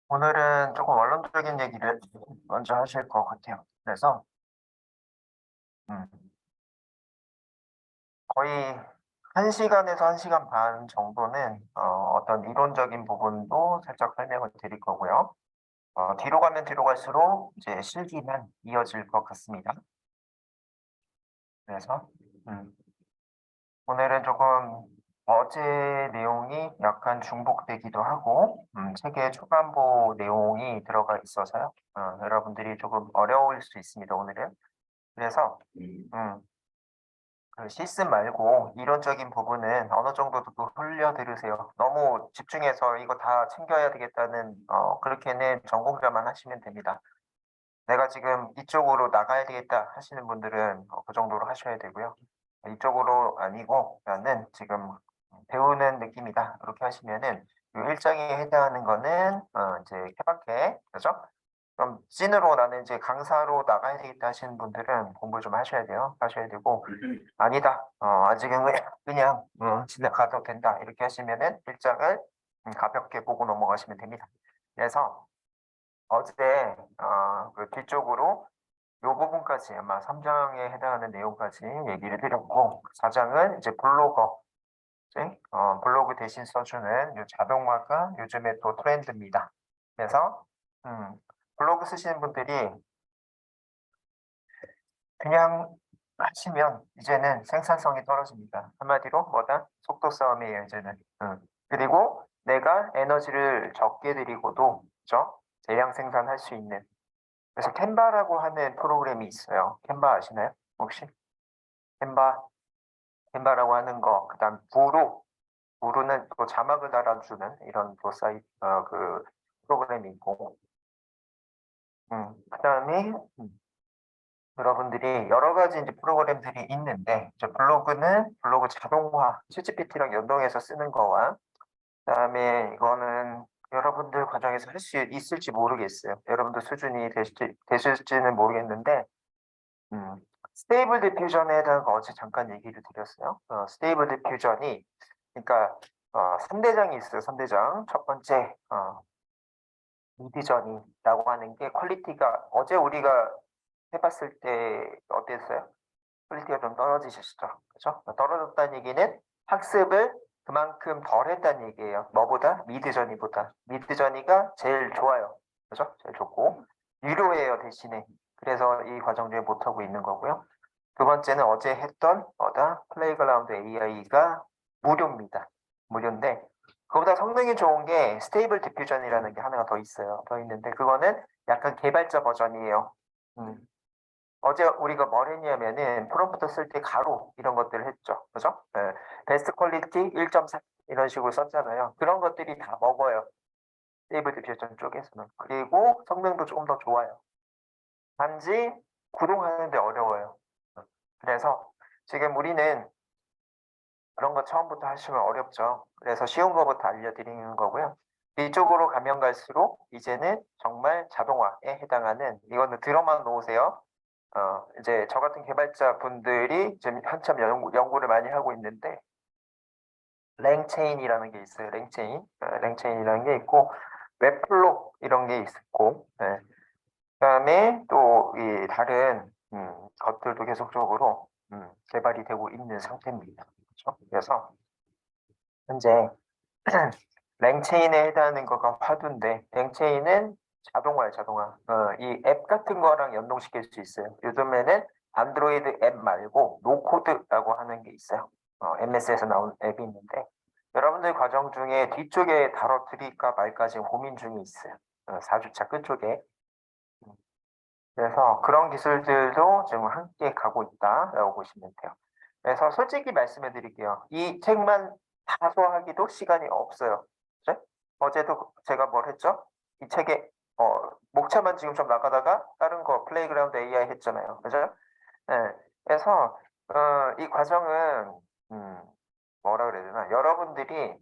오늘은 조금 원론적인 얘기를 먼저 하실 것 같아요. 그래서 음, 거의 1시간에서 1시간 반 정도는 어떤 이론적인 부분도 살짝 설명을 드릴 거고요. 뒤로 가면 뒤로 갈수록 이제 실기만 이어질 것 같습니다. 그래서 음, 오늘은 조금 어제 내용이 약간 중복되기도 하고 책의 초반부 내용이 들어가 있어서요. 여러분들이 조금 어려울 수 있습니다, 오늘은. 그래서 음, 그 실습 말고 이론적인 부분은 어느 정도 흘려 들으세요. 너무 집중해서 이거 다 챙겨야 되겠다는 그렇게는 전공자만 하시면 됩니다. 내가 지금 이쪽으로 나가야 되겠다 하시는 분들은 그 정도로 하셔야 되고요. 이쪽으로 아니고 나는 지금 배우는 느낌이다. 이렇게 하시면은 이 일정에 해당하는 거는 이제 케바케, 그죠? 그럼 찐으로 나는 이제 강사로 나가야 되겠다 하시는 분들은 공부 좀 하셔야 돼요. 하셔야 되고 아니다. 아직은 그냥 지나가도 된다. 이렇게 하시면은 일정을 가볍게 보고 넘어가시면 됩니다. 그래서 어제 그 뒤쪽으로 요 부분까지 아마 3장에 해당하는 내용까지 얘기를 드렸고 4장은 이제 블로거, 블로그 대신 써주는 요 자동화가 요즘에 또 트렌드입니다. 그래서 블로그 쓰시는 분들이 그냥 하시면 이제는 생산성이 떨어집니다. 한마디로 뭐다? 속도 싸움이에요, 이제는. 그리고 내가 에너지를 적게 들이고도, 그죠? 대량 생산할 수 있는. 그래서 캔바라고 하는 프로그램이 있어요. 캔바 아시나요? 혹시? 캔바, 캔바라고 하는 거, 그 다음 부루는 또 자막을 달아주는 이런 또 그 프로그램이 있고, 그 다음에, 여러분들이 여러 가지 이제 프로그램들이 있는데, 저 블로그는 블로그 자동화, 챗GPT랑 연동해서 쓰는 거와, 그다음에 이거는 여러분들 과정에서 할 수 있을지 모르겠어요. 여러분들 수준이 되실지는 모르겠는데, 음, 스테이블 디퓨전에 대한 거 어제 잠깐 얘기를 드렸어요. 스테이블 디퓨전이, 그러니까 3대장이 있어요. 3대장. 첫 번째, 미드저니라고 하는 게 퀄리티가 어제 우리가 해봤을 때 어땠어요? 퀄리티가 좀 떨어지셨죠. 그죠? 떨어졌다는 얘기는 학습을 그만큼 덜 했다는 얘기예요. 뭐보다? 미드저니보다. 미드저니가 제일 좋아요. 그죠? 제일 좋고. 유료예요, 대신에. 그래서 이 과정 중에 못하고 있는 거고요. 두 번째는 어제 했던 뭐다? 플레이그라운드 AI가 무료입니다. 무료인데 그보다 성능이 좋은 게 스테이블 디퓨전이라는 게 하나가 더 있어요. 더 있는데 그거는 약간 개발자 버전이에요. 음. 어제 우리가 뭘 했냐면은 프롬프트 쓸 때 가로 이런 것들을 했죠. 그죠? 예. 베스트 퀄리티 1.4 이런 식으로 썼잖아요. 그런 것들이 다 먹어요. 스테이블 디퓨전 쪽에서는. 그리고 성능도 조금 더 좋아요. 단지 구동하는데 어려워요. 그래서 지금 우리는 그런 거 처음부터 하시면 어렵죠. 그래서 쉬운 거부터 알려드리는 거고요. 이쪽으로 가면 갈수록 이제는 정말 자동화에 해당하는 이거는 들어만 놓으세요. 이제 저 같은 개발자 분들이 지금 한참 연구를 많이 하고 있는데 랭체인이라는 게 있어요. 랭체인이라는 게 있고 웹플로 이런 게 있고 그다음에 또 이 다른 것들도 계속적으로 개발이 되고 있는 상태입니다. 그렇죠? 그래서 현재 랭체인에 해당하는 거가 화두인데 랭체인은 자동화예요, 자동화. 이 앱 같은 거랑 연동시킬 수 있어요. 요즘에는 안드로이드 앱 말고 노코드라고 하는 게 있어요. MS에서 나온 앱이 있는데 여러분들 과정 중에 뒤쪽에 다뤄드릴까 말까 지금 고민 중에 있어요. 4주차 끝쪽에. 그래서 그런 기술들도 지금 함께 가고 있다라고 보시면 돼요. 그래서 솔직히 말씀해 드릴게요. 이 책만 다 소화하기도 시간이 없어요. 그죠? 어제도 제가 뭘 했죠? 이 책에 목차만 지금 좀 나가다가 다른 거 플레이그라운드 AI 했잖아요. 그죠? 네. 그래서 이 과정은 음, 뭐라 그래야 되나? 여러분들이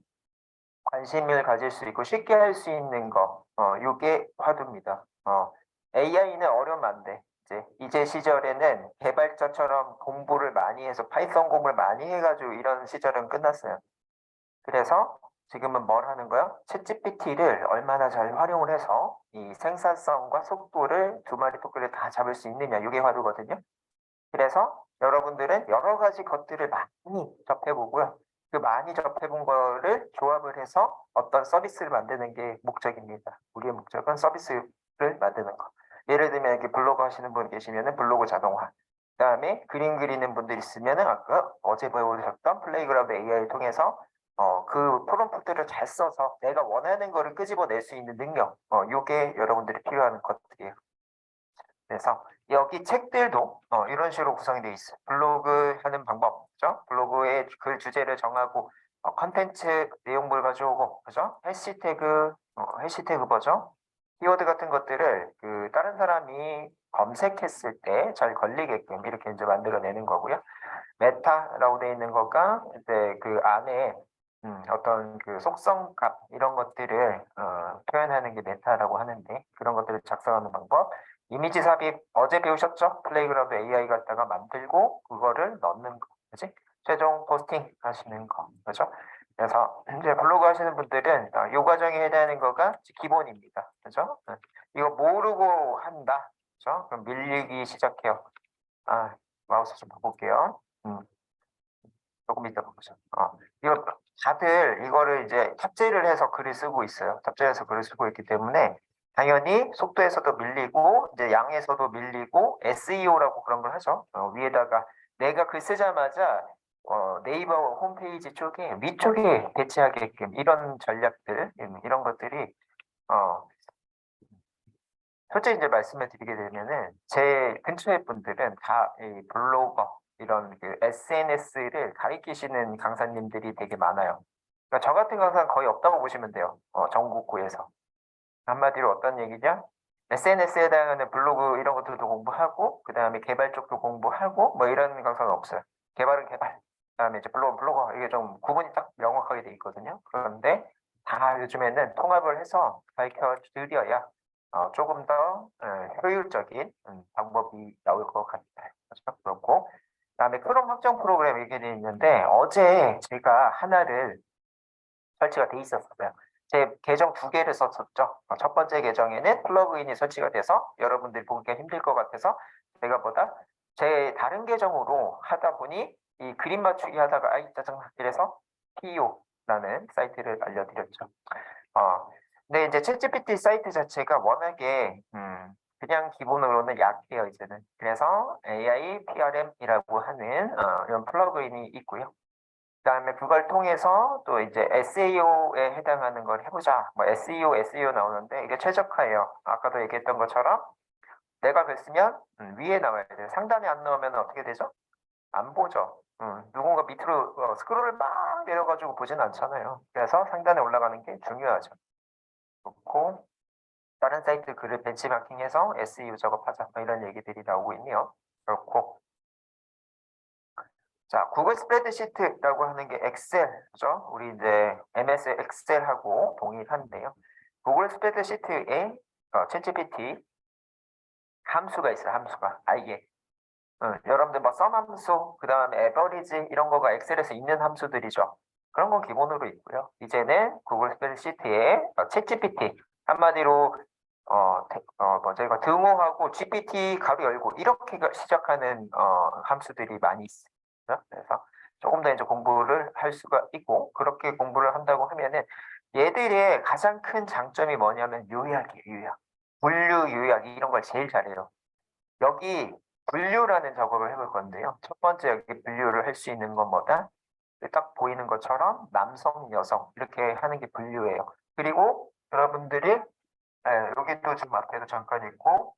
관심을 가질 수 있고 쉽게 할 수 있는 거, 요게 화두입니다. AI는 어려우면 안 돼. 이제 시절에는 개발자처럼 공부를 많이 해서 파이썬 공부를 많이 해가지고 이런 시절은 끝났어요. 그래서 지금은 뭘 하는 거야? 챗GPT를 얼마나 잘 활용을 해서 이 생산성과 속도를 두 마리 토끼를 다 잡을 수 있느냐, 이게 화두거든요. 그래서 여러분들은 여러 가지 것들을 많이 접해보고요. 그 많이 접해본 거를 조합을 해서 어떤 서비스를 만드는 게 목적입니다. 우리의 목적은 서비스를 만드는 거. 예를 들면 이렇게 블로그 하시는 분 계시면은 블로그 자동화. 그다음에 그림 그리는 분들 있으면은 아까 어제 배우셨던 플레이그라운드 AI를 통해서 그 프롬프트를 잘 써서 내가 원하는 거를 끄집어낼 수 있는 능력. 요게 여러분들이 필요한 것들이에요. 그래서 여기 책들도 이런 식으로 구성이 되어 있어요. 블로그 하는 방법, 그죠? 블로그의 글 주제를 정하고 컨텐츠 내용물 가져오고, 그죠? 해시태그 뭐죠? 키워드 같은 것들을 그 다른 사람이 검색했을 때 잘 걸리게끔 이렇게 이제 만들어내는 거고요. 메타라고 되어 있는 거가 이제 그 안에 어떤 그 속성값 이런 것들을 표현하는 게 메타라고 하는데 그런 것들을 작성하는 방법. 이미지 삽입 어제 배우셨죠? 플레이그라운드 AI 갖다가 만들고 그거를 넣는 거, 그지? 최종 포스팅 하시는 거, 그죠? 그래서 이제 블로그 하시는 분들은 이 과정에 해당하는 거가 기본입니다, 그죠? 이거 모르고 한다, 그죠? 그럼 밀리기 시작해요. 마우스 좀 바꿀게요. 조금 이따 바꾸죠. 이거 다들 이거를 이제 탑재를 해서 글을 쓰고 있어요. 탑재해서 글을 쓰고 있기 때문에 당연히 속도에서도 밀리고 이제 양에서도 밀리고 SEO라고 그런 걸 하죠. 위에다가 내가 글 쓰자마자 네이버 홈페이지 쪽에 위쪽에 배치하게끔 이런 전략들 이런 것들이 솔직히 이제 말씀을 드리게 되면은 제 근처의 분들은 다 이 블로거 이런 그 SNS를 가리키시는 강사님들이 되게 많아요. 그러니까 저 같은 강사는 거의 없다고 보시면 돼요. 전국구에서. 한마디로 어떤 얘기냐? SNS에 해당하는 블로그 이런 것들도 공부하고 그다음에 개발 쪽도 공부하고 뭐 이런 강사는 없어요. 개발은 개발. 그다음에 이제 블로거 이게 좀 구분이 딱 명확하게 돼 있거든요. 그런데 다 요즘에는 통합을 해서 가르쳐 드려야 조금 더 효율적인 방법이 나올 것 같아요. 그렇고 그다음에 크롬 확정 프로그램 이게 돼 있는데 어제 제가 하나를 설치가 돼 있었어요. 제 계정 두 개를 썼었죠. 첫 번째 계정에는 플러그인이 설치가 돼서 여러분들이 보기가 힘들 것 같아서 제가 제 다른 계정으로 하다 보니 이 그림 맞추기 하다가 아이 짜증나 이래서 PO라는 사이트를 알려드렸죠. 근데 이제 챗GPT 사이트 자체가 워낙에 그냥 기본으로는 약해요 이제는. 그래서 AI PRM이라고 하는 이런 플러그인이 있고요. 그다음에 그걸 통해서 또 이제 SEO에 해당하는 걸 해보자. 뭐 SEO 나오는데 이게 최적화예요. 아까도 얘기했던 것처럼 내가 글 쓰면 위에 나와야 돼요. 상단에 안 나오면 어떻게 되죠? 안 보죠. 누군가 밑으로 스크롤을 막 내려가지고 보진 않잖아요. 그래서 상단에 올라가는 게 중요하죠. 그렇고 다른 사이트 글을 벤치마킹해서 SEO 작업하자. 뭐 이런 얘기들이 나오고 있네요. 그렇고 자, 구글 스프레드시트라고 하는 게 엑셀이죠. 우리 이제 MS 엑셀하고 동일한데요. 구글 스프레드시트에 챗GPT 함수가 있어요. 함수가 아예. 여러분들 뭐 썸 함수, 그 다음에 에버리지 이런 거가 엑셀에서 있는 함수들이죠. 그런 건 기본으로 있고요. 이제는 구글 스프레드시트에 챗GPT 한마디로 저희가 등호하고 GPT 가로 열고 이렇게 시작하는 함수들이 많이 있어요. 그래서 조금 더 이제 공부를 할 수가 있고 그렇게 공부를 한다고 하면은 얘들의 가장 큰 장점이 뭐냐면 요약이에요. 요약. 분류 요약 이런 걸 제일 잘해요. 여기 분류라는 작업을 해볼 건데요. 첫 번째 여기 분류를 할 수 있는 건 뭐다? 딱 보이는 것처럼 남성, 여성 이렇게 하는 게 분류예요. 그리고 여러분들이 여기도 지금 앞에도 잠깐 있고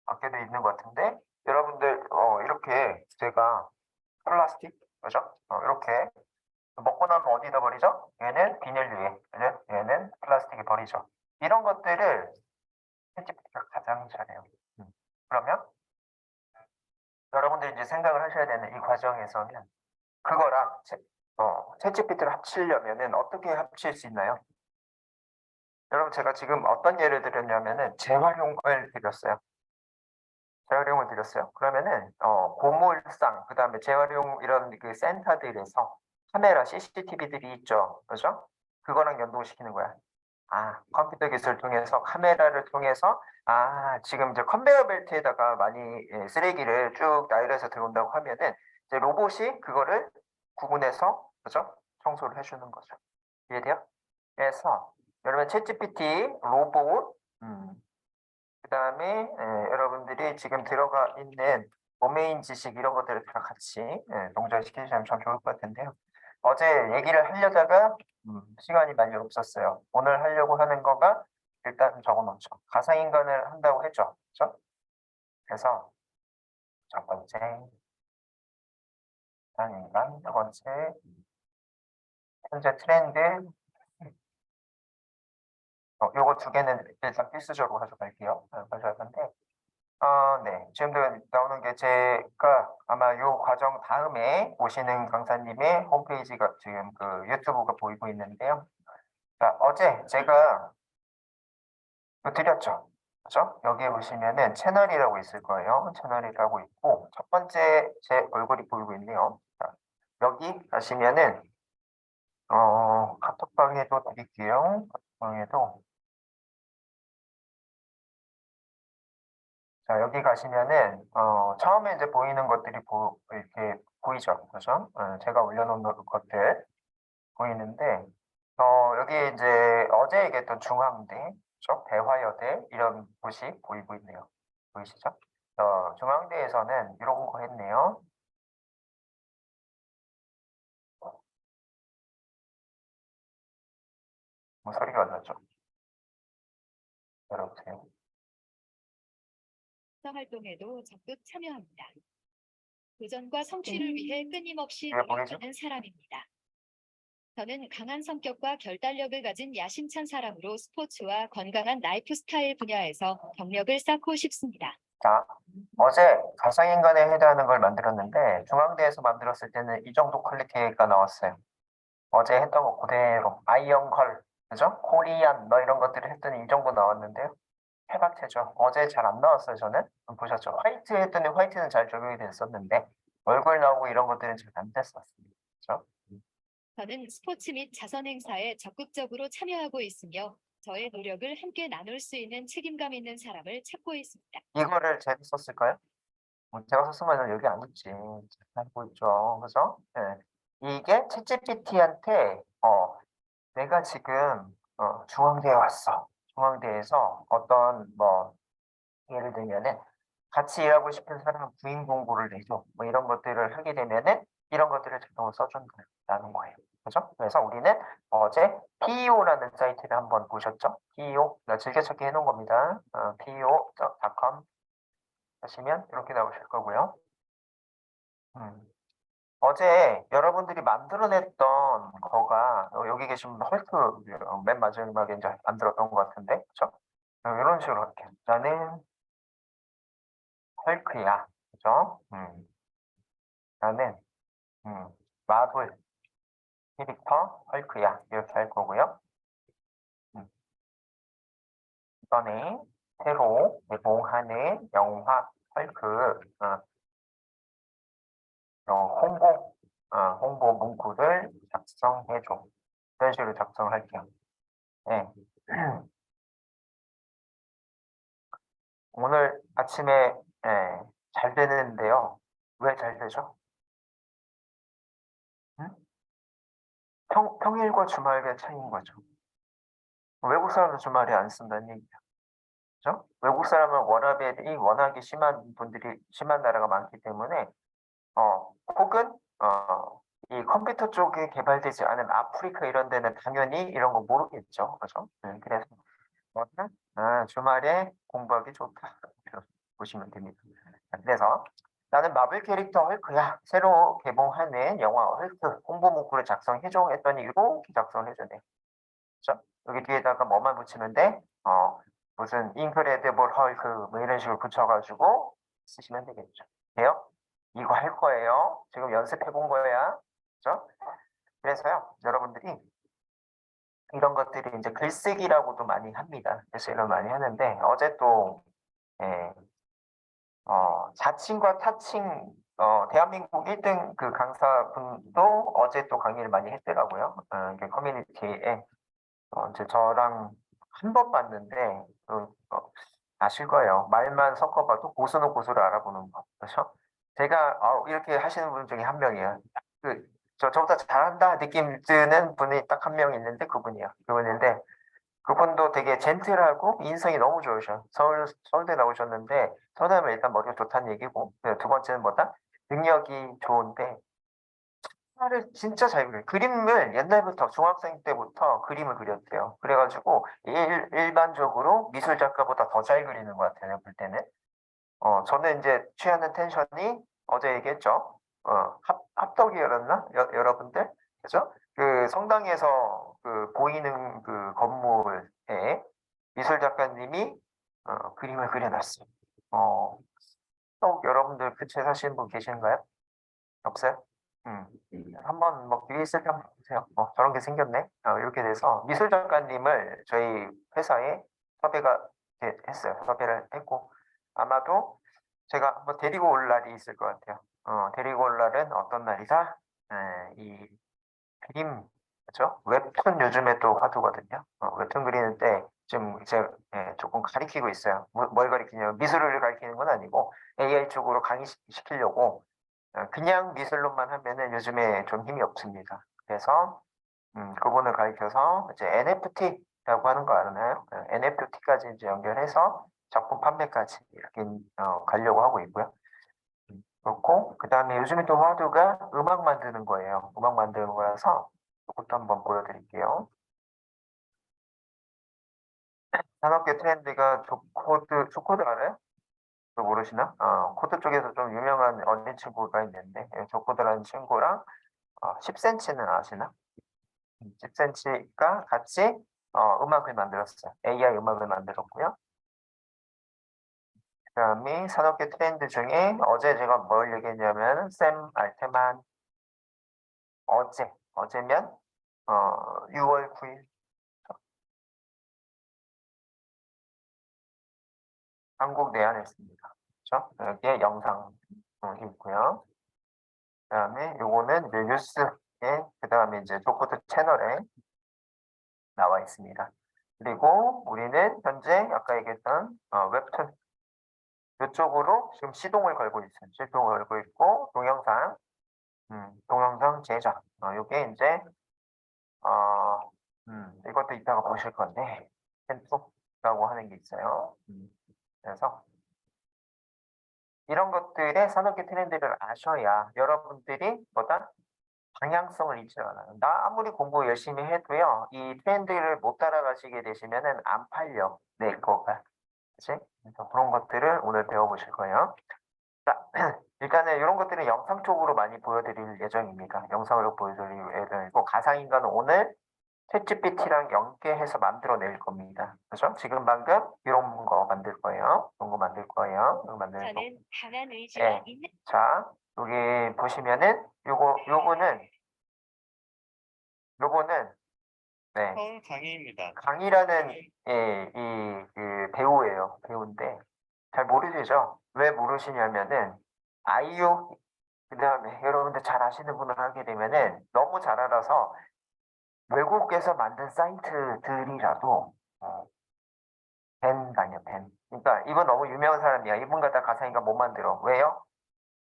밖에도 있는 것 같은데 여러분들 이렇게 제가 플라스틱 그죠? 이렇게 먹고 나면 어디다 버리죠? 얘는 비닐류에 얘는 플라스틱에 버리죠. 이런 것들을 편집가 가장 잘해요. 그러면 여러분들이 이제 생각을 하셔야 되는 이 과정에서는 그거랑 챗GPT를 합치려면은 어떻게 합칠 수 있나요? 여러분 제가 지금 어떤 예를 들었냐면은 재활용을 드렸어요. 재활용을 드렸어요. 그러면은 보물상 그다음에 재활용 이런 그 센터들에서 카메라 CCTV들이 있죠. 그죠? 그거랑 연동시키는 거야. 아, 컴퓨터 기술을 통해서 카메라를 통해서 지금 이제 컨베이어 벨트에다가 많이 쓰레기를 쭉 나열해서 들어온다고 하면은 이제 로봇이 그거를 구분해서 그죠? 청소를 해주는 거죠. 이해돼요? 그래서 여러분 챗GPT, 로봇, 그다음에 여러분들이 지금 들어가 있는 도메인 지식 이런 것들을 다 같이 동작시키시면 참 좋을 것 같은데요. 어제 얘기를 하려다가 시간이 많이 없었어요. 오늘 하려고 하는 거가 일단 적어놓죠. 가상인간을 한다고 했죠. 그렇죠? 그래서 첫 번째 가상인간, 두 번째 현재 트렌드, 요거 두 개는 일단 필수적으로 가져갈게요. 가져갈 건데 네. 지금도 나오는 게 제가 아마 요 과정 다음에 오시는 강사님의 홈페이지가 지금 그 유튜브가 보이고 있는데요. 자, 어제 제가 드렸죠. 그죠? 여기에 보시면은 채널이라고 있을 거예요. 채널이라고 있고, 첫 번째 제 얼굴이 보이고 있네요. 자, 여기 가시면은, 카톡방에도 드릴게요. 카톡방에도. 자, 여기 가시면은, 처음에 이제 보이는 것들이 이렇게 보이죠. 그죠? 제가 올려놓은 것들 보이는데, 여기 이제 어제 얘기했던 중앙대, 그죠? 대화여대, 이런 곳이 보이고 있네요. 보이시죠? 중앙대에서는 이런 거 했네요. 뭐 소리가 안 나죠? 열어보세요. 활동에도 적극 참여합니다. 도전과 성취를 위해 끊임없이 이게 보이죠? 노력하는 사람입니다. 저는 강한 성격과 결단력을 가진 야심찬 사람으로 스포츠와 건강한 라이프 스타일 분야에서 경력을 쌓고 싶습니다. 자, 어제 가상인간에 해당하는 걸 만들었는데, 중앙대에서 만들었을 때는 이 정도 퀄리티가 나왔어요. 어제 했던 거 그대로, 아이언컬, 그죠? 코리안, 뭐 이런 것들을 했더니 이 정도 나왔는데요. 해박해죠. 어제 잘 안 나왔어요, 저는. 보셨죠? 화이트 했더니 화이트는 잘 적용이 됐었는데, 얼굴 나오고 이런 것들은 잘 안 됐었습니다. 그죠? 저는 스포츠 및 자선 행사에 적극적으로 참여하고 있으며 저의 노력을 함께 나눌 수 있는 책임감 있는 사람을 찾고 있습니다. 이거를 제가 썼을까요? 제가 썼으면 여기 안 있지. 알고 있죠. 그죠? 네. 이게 챗GPT한테, 내가 지금, 중앙대에 왔어. 중앙대에서 어떤, 뭐, 예를 들면은, 같이 일하고 싶은 사람 구인 공고를 내줘. 뭐 이런 것들을 하게 되면은, 이런 것들을 자동으로 써준다는 거예요. 그죠? 그래서 우리는 어제 PEO라는 사이트를 한번 보셨죠? PEO, 즐겨찾기 해놓은 겁니다. PEO.com 하시면 이렇게 나오실 거고요. 어제 여러분들이 만들어냈던 거가 여기 계신 헐크 맨 마지막에 이제 만들었던 것 같은데, 그죠? 이런 식으로 할게요. 나는 헐크야, 그죠? 나는 마블 캐릭터 헐크야 이렇게 할 거고요. 이번에 새로 개봉하는 영화 헐크 홍보 문구를 작성해줘. 이런 식으로 작성할게요. 네. 오늘 아침에 잘 되는데요. 왜 잘 되죠? 응? 평일과 주말의 차이인 거죠. 외국 사람은 주말에 안 쓴다는 얘기죠. 그죠? 외국 사람은 워라밸이 워낙에 심한 나라가 많기 때문에 혹은 이 컴퓨터 쪽에 개발되지 않은 아프리카 이런 데는 당연히 이런 거 모르겠죠. 그죠? 그래서 주말에 공부하기 좋다. 이렇게 보시면 됩니다. 그래서 나는 마블 캐릭터 헐크야. 새로 개봉하는 영화 헐크 홍보 문구를 작성해줘 했더니 이렇게 작성을 해주네. 그죠? 여기 뒤에다가 뭐만 붙이면 돼? 무슨 인크레디블 헐크 뭐 이런 식으로 붙여가지고 쓰시면 되겠죠. 돼요? 이거 할 거예요. 지금 연습해 본 거야. 그죠? 그래서요, 여러분들이 이런 것들이 이제 글쓰기라고도 많이 합니다. 글쓰기를 많이 하는데 어제 또 예, 자칭과 타칭 대한민국 1등 그 강사분도 어제 또 강의를 많이 했더라고요. 이게 커뮤니티에 이제 저랑 한 번 봤는데 아실 거예요. 말만 섞어봐도 고수는 고수를 알아보는 거. 그렇죠? 제가 이렇게 하시는 분 중에 한 명이에요. 저보다 잘한다 느낌 드는 분이 딱 한 명 있는데 그분이요. 그분인데 그분도 되게 젠틀하고 인성이 너무 좋으셔. 서울대 나오셨는데 서울대면 일단 머리가 좋다는 얘기고 두 번째는 뭐다? 능력이 좋은데 화를 진짜 잘 그려요. 그림을 옛날부터 중학생 때부터 그림을 그렸대요. 그래가지고 일반적으로 미술 작가보다 더 잘 그리는 것 같아요. 내가 볼 때는. 저는 이제 취하는 텐션이 어제 얘기했죠. 합덕이었나? 여러분들? 그죠? 그 성당에서 그 보이는 그 건물에 미술 작가님이 그림을 그려놨어요. 어, 또 여러분들 근처에 사시는 분 계신가요? 없어요? 음. 한번 뭐 기회 있을 때 한번 보세요. 저런 게 생겼네. 이렇게 돼서 미술 작가님을 저희 회사에 섭외가 했어요. 섭외를 했고 아마도 제가 한번 데리고 올 날이 있을 것 같아요. 데리고 올 날은 어떤 날이다? 이 그림, 그죠? 웹툰 요즘에 또 화두거든요. 웹툰 그리는 때 지금 이제 조금 가리키고 있어요. 뭘 가리키냐면 미술을 가리키는 건 아니고 AI 쪽으로 강의시키려고 그냥 미술로만 하면은 요즘에 좀 힘이 없습니다. 그래서 그분을 가리켜서 이제 NFT라고 하는 거 알아요? NFT까지 이제 연결해서 작품 판매까지 이렇게 가려고 하고 있고요. 그렇고 그다음에 요즘에 또 화두가 음악 만드는 거예요. 음악 만드는 거라서 그것도 한번 보여드릴게요. 산업계 트렌드가 조코드 알아요? 그거 모르시나? 코드 쪽에서 좀 유명한 어린 친구가 있는데 조코드라는 친구랑 10cm는 아시나? 10cm가 같이 음악을 만들었어요. AI 음악을 만들었고요. 그다음에 산업계 트렌드 중에 어제 제가 뭘 얘기했냐면 샘 알테만 어제면 6월 9일 한국 내한했습니다. 그렇죠? 여기에 영상 있고요. 그다음에 요거는 이제 뉴스에 그다음에 이제 조코드 채널에 나와 있습니다. 그리고 우리는 현재 아까 얘기했던 웹툰 이쪽으로 지금 시동을 걸고 있어요. 시동을 걸고 있고 동영상 제작. 요게 이제 이것도 이따가 보실 건데 펜톡이라고 하는 게 있어요. 그래서 이런 것들의 산업계 트렌드를 아셔야 여러분들이 뭐다? 방향성을 잃지 않아요. 나 아무리 공부 열심히 해도요, 이 트렌드를 못 따라가시게 되시면은 안 팔려, 내 거가. 그치? 그래서 그런 것들을 오늘 배워보실 거예요. 자, 일단은 이런 것들은 영상 쪽으로 많이 보여드릴 예정입니다. 영상으로 보여드릴 예정이고, 가상인간은 오늘 챗GPT랑 연계해서 만들어낼 겁니다. 그죠? 지금 방금 이런 거 만들 거예요. 이런 거 만들 거예요. 이거 만들 거. 저는 강한 의지와 예. 있는 자, 여기 보시면은 요거는 네, 서울 강의입니다. 강이라는 그 배우예요. 배우인데 잘 모르시죠? 왜 모르시냐면은 아이유 그다음에 여러분들 잘 아시는 분을 하게 되면은 너무 잘 알아서 외국에서 만든 사이트들이라도 벤. 그러니까 이분 너무 유명한 사람이야. 이분 갖다 가상인간 못 만들어. 왜요?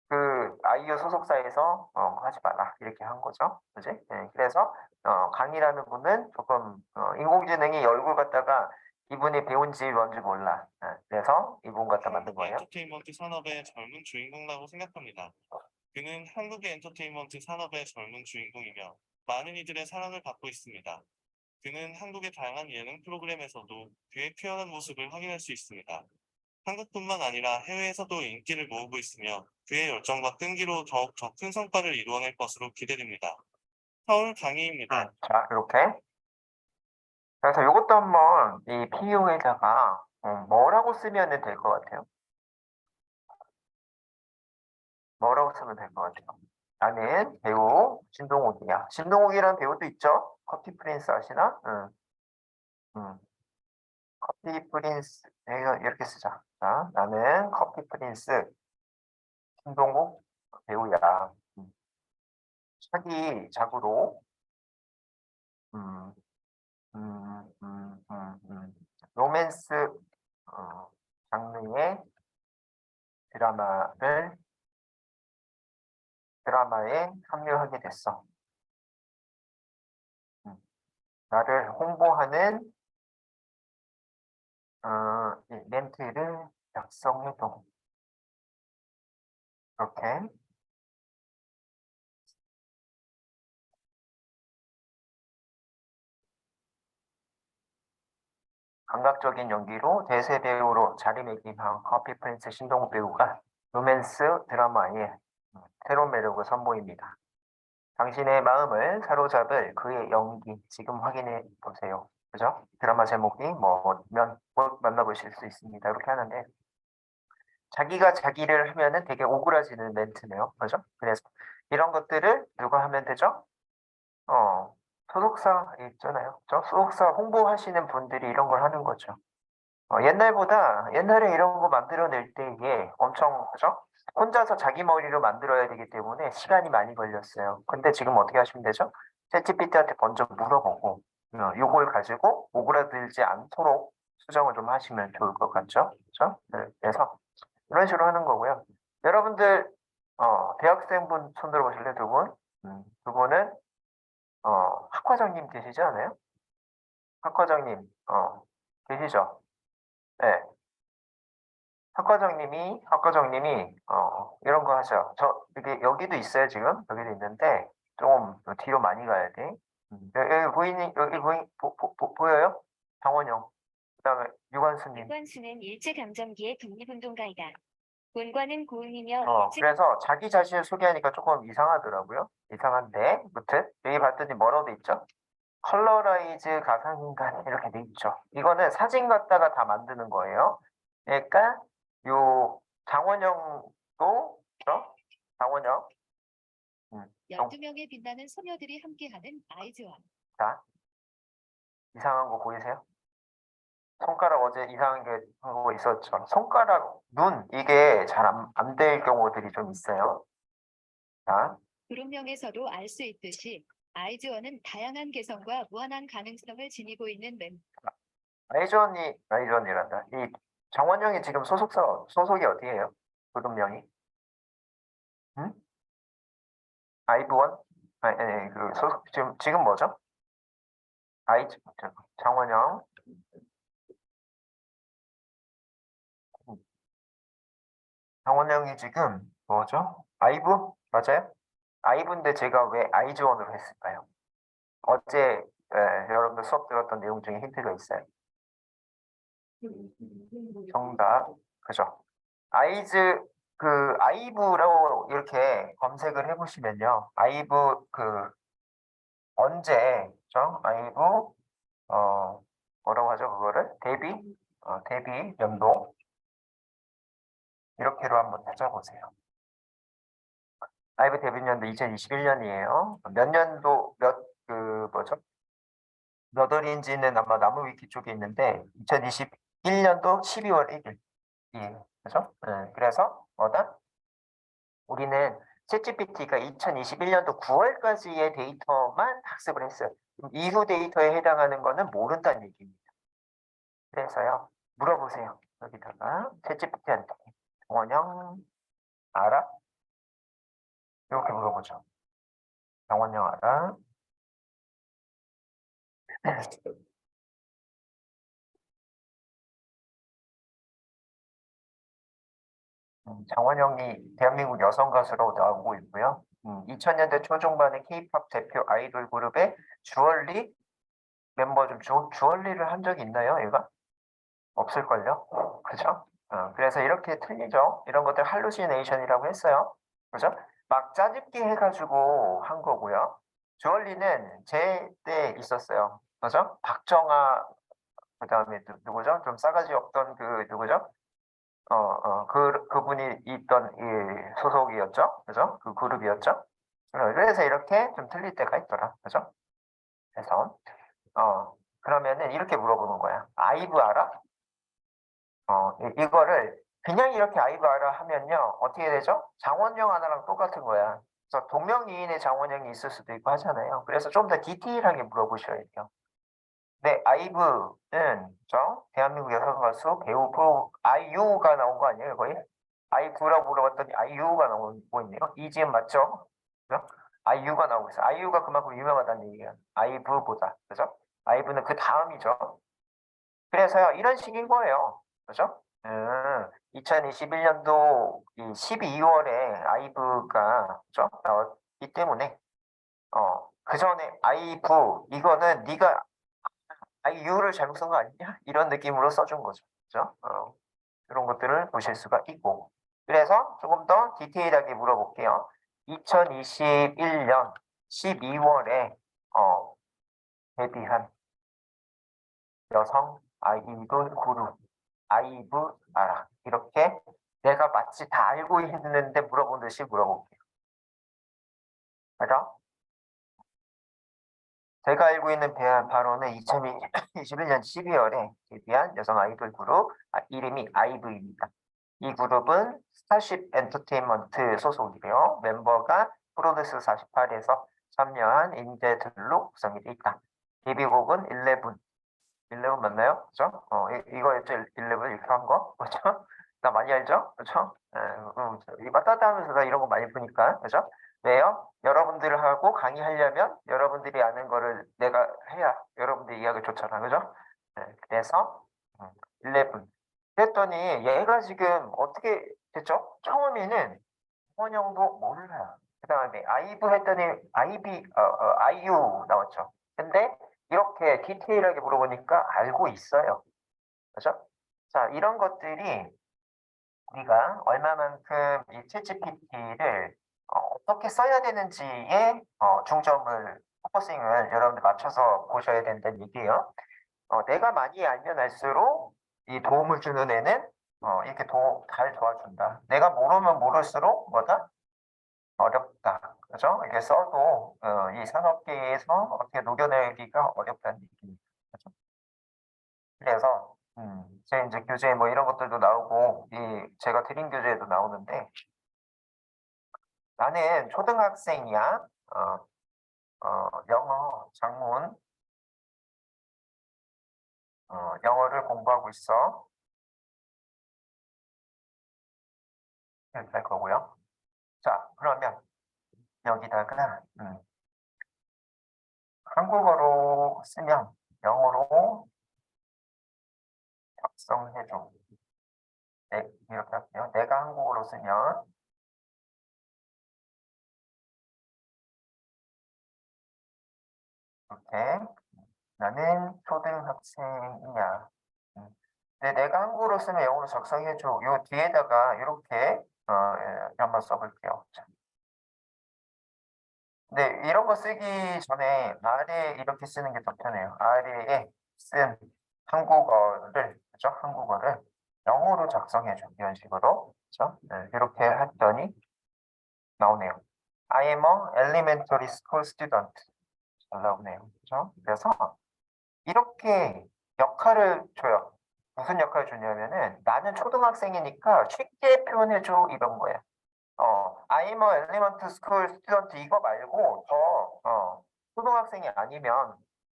그 아이유 소속사에서 하지 마라 이렇게 한 거죠. 그지? 네, 그래서 강이라는 분은 조금 인공지능이 얼굴 갖다가 이분이 배운지 뭔지 몰라. 그래서 이분 갖다 만든 거예요. 엔터테인먼트 산업의 젊은 주인공이라고 생각합니다. 그는 한국의 엔터테인먼트 산업의 젊은 주인공이며 많은 이들의 사랑을 받고 있습니다. 그는 한국의 다양한 예능 프로그램에서도 그의 쾌활한 모습을 확인할 수 있습니다. 한국뿐만 아니라 해외에서도 인기를 모으고 있으며 그의 열정과 끈기로 더욱 더 큰 성과를 이루어낼 것으로 기대됩니다. 서울 강의입니다. 자, 이렇게. 그래서 이것도 한번 이 PU에다가 뭐라고 쓰면 될 것 같아요? 뭐라고 쓰면 될 것 같아요? 나는 배우 신동욱이야. 신동욱이라는 배우도 있죠? 커피 프린스 아시나? 응. 응. 커피 프린스 이렇게 쓰자. 자, 나는 커피 프린스 신동욱 배우야. 음. 차기작으로 로맨스 장르의 드라마에 합류하게 됐어. 나를 홍보하는 이 멘트를 작성해도 이렇게 감각적인 연기로 대세 배우로 자리매김한 커피 프린스 신동욱 배우가 로맨스 드라마에 새로운 매력을 선보입니다. 당신의 마음을 사로잡을 그의 연기 지금 확인해 보세요. 그죠? 드라마 제목이 뭐면 곧 만나보실 수 있습니다. 이렇게 하는데 자기가 자기를 하면은 되게 오그라지는 멘트네요. 그죠? 그래서 이런 것들을 누가 하면 되죠? 소속사 있잖아요. 저 소속사 홍보하시는 분들이 이런 걸 하는 거죠. 옛날에 이런 거 만들어낼 때 이게 엄청, 그죠? 혼자서 자기 머리로 만들어야 되기 때문에 시간이 많이 걸렸어요. 근데 지금 어떻게 하시면 되죠? 챗GPT한테 먼저 물어보고, 요걸 가지고 오그라들지 않도록 수정을 좀 하시면 좋을 것 같죠? 그죠? 네, 그래서 이런 식으로 하는 거고요. 여러분들, 대학생분 손 들어보실래요, 두 분? 두 분은, 학과장님 계시지 않아요? 학과장님, 계시죠? 네. 학과장님이 이런 거 하죠. 이게 여기도 있어요, 지금. 여기도 있는데 좀 뒤로 많이 가야 돼. 여기 보여요? 장원영. 그다음에 유관수님. 유관수는 일제강점기의 독립운동가이다. 본관은 고은이며 그래서 자기 자신을 소개하니까 조금 이상하더라고요. 이상한데, 무튼 여기 봤더니 뭐라고 돼 있죠? 컬러라이즈 가상인간 이렇게 돼 있죠. 이거는 사진 갖다가 다 만드는 거예요. 그러니까 요 장원영도 그죠? 장원영 12명의 빛나는 소녀들이 함께하는 아이즈원. 자 이상한 거 보이세요? 손가락 어제 이상한 게 하고 있었죠. 손가락 눈 이게 잘 안 될 경우들이 좀 있어요. 자 그룹명에서도 알 수 있듯이 아이즈원은 다양한 개성과 무한한 가능성을 지니고 있는 아이존이란다. 이 장원영이 지금 소속이 어디예요? 그룹명이? 응? 아이브원? 아니, 그 소속 지금 뭐죠? 장원영. 장원영이 지금 뭐죠? 아이브? 맞아요? 아이브인데 제가 왜 아이즈원으로 했을까요? 어제 여러분들 수업 들었던 내용 중에 힌트가 있어요. 정답. 그죠? 아이브라고 이렇게 검색을 해보시면요. 아이브 언제, 그죠? 아이브, 뭐라고 하죠? 그거를? 데뷔 연도. 이렇게로 한번 찾아보세요. 아이브 데뷔 연도 2021년이에요. 몇 월인지는 아마 나무위키 쪽에 있는데, 2021년도 12월 1일. 예, 그죠? 네, 그래서, 우리는 챗GPT가 2021년도 9월까지의 데이터만 학습을 했어요. 이후 데이터에 해당하는 거는 모른다는 얘기입니다. 그래서요, 물어보세요. 여기다가 챗GPT한테 정원영 알아? 이렇게 물어보죠. 정원영 알아? 장원영이 대한민국 여성 가수로 나오고 있고요. 2000년대 초중반의 K-팝 대표 아이돌 그룹의 주얼리 멤버 중 주얼리를 한 적이 있나요, 얘가? 없을걸요? 그죠? 그래서 이렇게 틀리죠? 이런 것들 할루시네이션이라고 했어요. 그죠? 막 짜집기 해가지고 한 거고요. 주얼리는 제 때 있었어요. 그죠? 박정아, 그 다음에 누구죠? 좀 싸가지 없던 누구죠? 그분이 있던 이 소속이었죠? 그죠? 그 그룹이었죠? 그래서 이렇게 좀 틀릴 때가 있더라. 그죠? 그래서, 그러면은 이렇게 물어보는 거야. 아이브 알아? 이거를 그냥 이렇게 아이브 알아 하면요. 어떻게 되죠? 장원영 하나랑 똑같은 거야. 그래서 동명이인의 장원영이 있을 수도 있고 하잖아요. 그래서 좀 더 디테일하게 물어보셔야 돼요. 네, 아이브는 대한민국 여성 가수 배우 아이유가 나온 거 아니에요, 거의? 아이브라고 물어봤더니 아이유가 나오고 있네요. 이지은 맞죠? 그죠? 아이유가 나오고 있어요. 아이유가 그만큼 유명하다는 얘기예요. 아이브보다, 그죠? 아이브는 그 다음이죠. 그래서요, 이런 식인 거예요. 그죠? 2021년도 12월에 아이브가 그죠? 나왔기 때문에 그 전에 아이브 이거는 네가 아이유를 잘못 쓴 거 아니냐? 이런 느낌으로 써준 거죠. 그죠? 이런 것들을 보실 수가 있고. 그래서 조금 더 디테일하게 물어볼게요. 2021년 12월에 데뷔한 여성 아이돌 그룹 아이브 알아. 이렇게 내가 마치 다 알고 있는데 물어본 듯이 물어볼게요. 알아? 제가 알고 있는 바로는 2021년 12월에 데뷔한 여성 아이돌 그룹 이름이 아이브입니다. 이 그룹은 스타쉽 엔터테인먼트 소속이고요. 멤버가 프로듀스 48에서 참여한 인재들로 구성이 되어 있다. 데뷔곡은 11 맞나요? 그죠? 이거였죠? 11 이렇게 한 거? 그죠? 나 많이 알죠? 그죠? 이 맞다다 하면서 나 이런 거 많이 보니까. 그죠? 왜요? 여러분들하고 강의하려면 여러분들이 아는 거를 내가 해야 여러분들이 이해하기 좋잖아. 그죠? 그래서 11. 그랬더니 얘가 지금 어떻게 됐죠? 처음에는 원형도 몰라요. 그 다음에 아이브 했더니 아이유 나왔죠. 근데 이렇게 디테일하게 물어보니까 알고 있어요. 그죠? 자, 이런 것들이 우리가 얼마만큼 이 챗GPT를 어떻게 써야 되는지에 중점을, 포커싱을 여러분들 맞춰서 보셔야 된다는 얘기예요. 내가 많이 알면 알수록 이 도움을 주는 애는 이렇게 잘 도와준다. 내가 모르면 모를수록 뭐다? 어렵다. 그죠? 이게 써도 이 산업계에서 어떻게 녹여내기가 어렵다는 얘기입니다. 그죠? 그래서 제 이제 교재 뭐 이런 것들도 나오고 제가 드린 교재에도 나오는데 나는 초등학생이야. 영어 작문 영어를 공부하고 있어. 이렇게 할 거고요. 자, 그러면 여기다가 한국어로 쓰면 영어로 작성해줘. 네, 이렇게 할게요. 내가 한국어로 쓰면 이렇게 나는 초등학생이야. 근데 내가 한국어로 쓰면 영어로 작성해줘. 요 뒤에다가 이렇게 한번 써볼게요. 자. 근데 이런 거 쓰기 전에 아래 이렇게 쓰는 게 더 편해요. 아래에 쓴 한국어를, 그죠? 한국어를 영어로 작성해줘. 이런 식으로. 그죠? 네, 이렇게 했더니 나오네요. I am a elementary school student. 잘 나오네요. 그죠? 그래서 이렇게 역할을 줘요. 무슨 역할을 주냐면은 나는 초등학생이니까 쉽게 표현해줘 이런 거야. I'm a elementary school student 이거 말고 초등학생이 아니면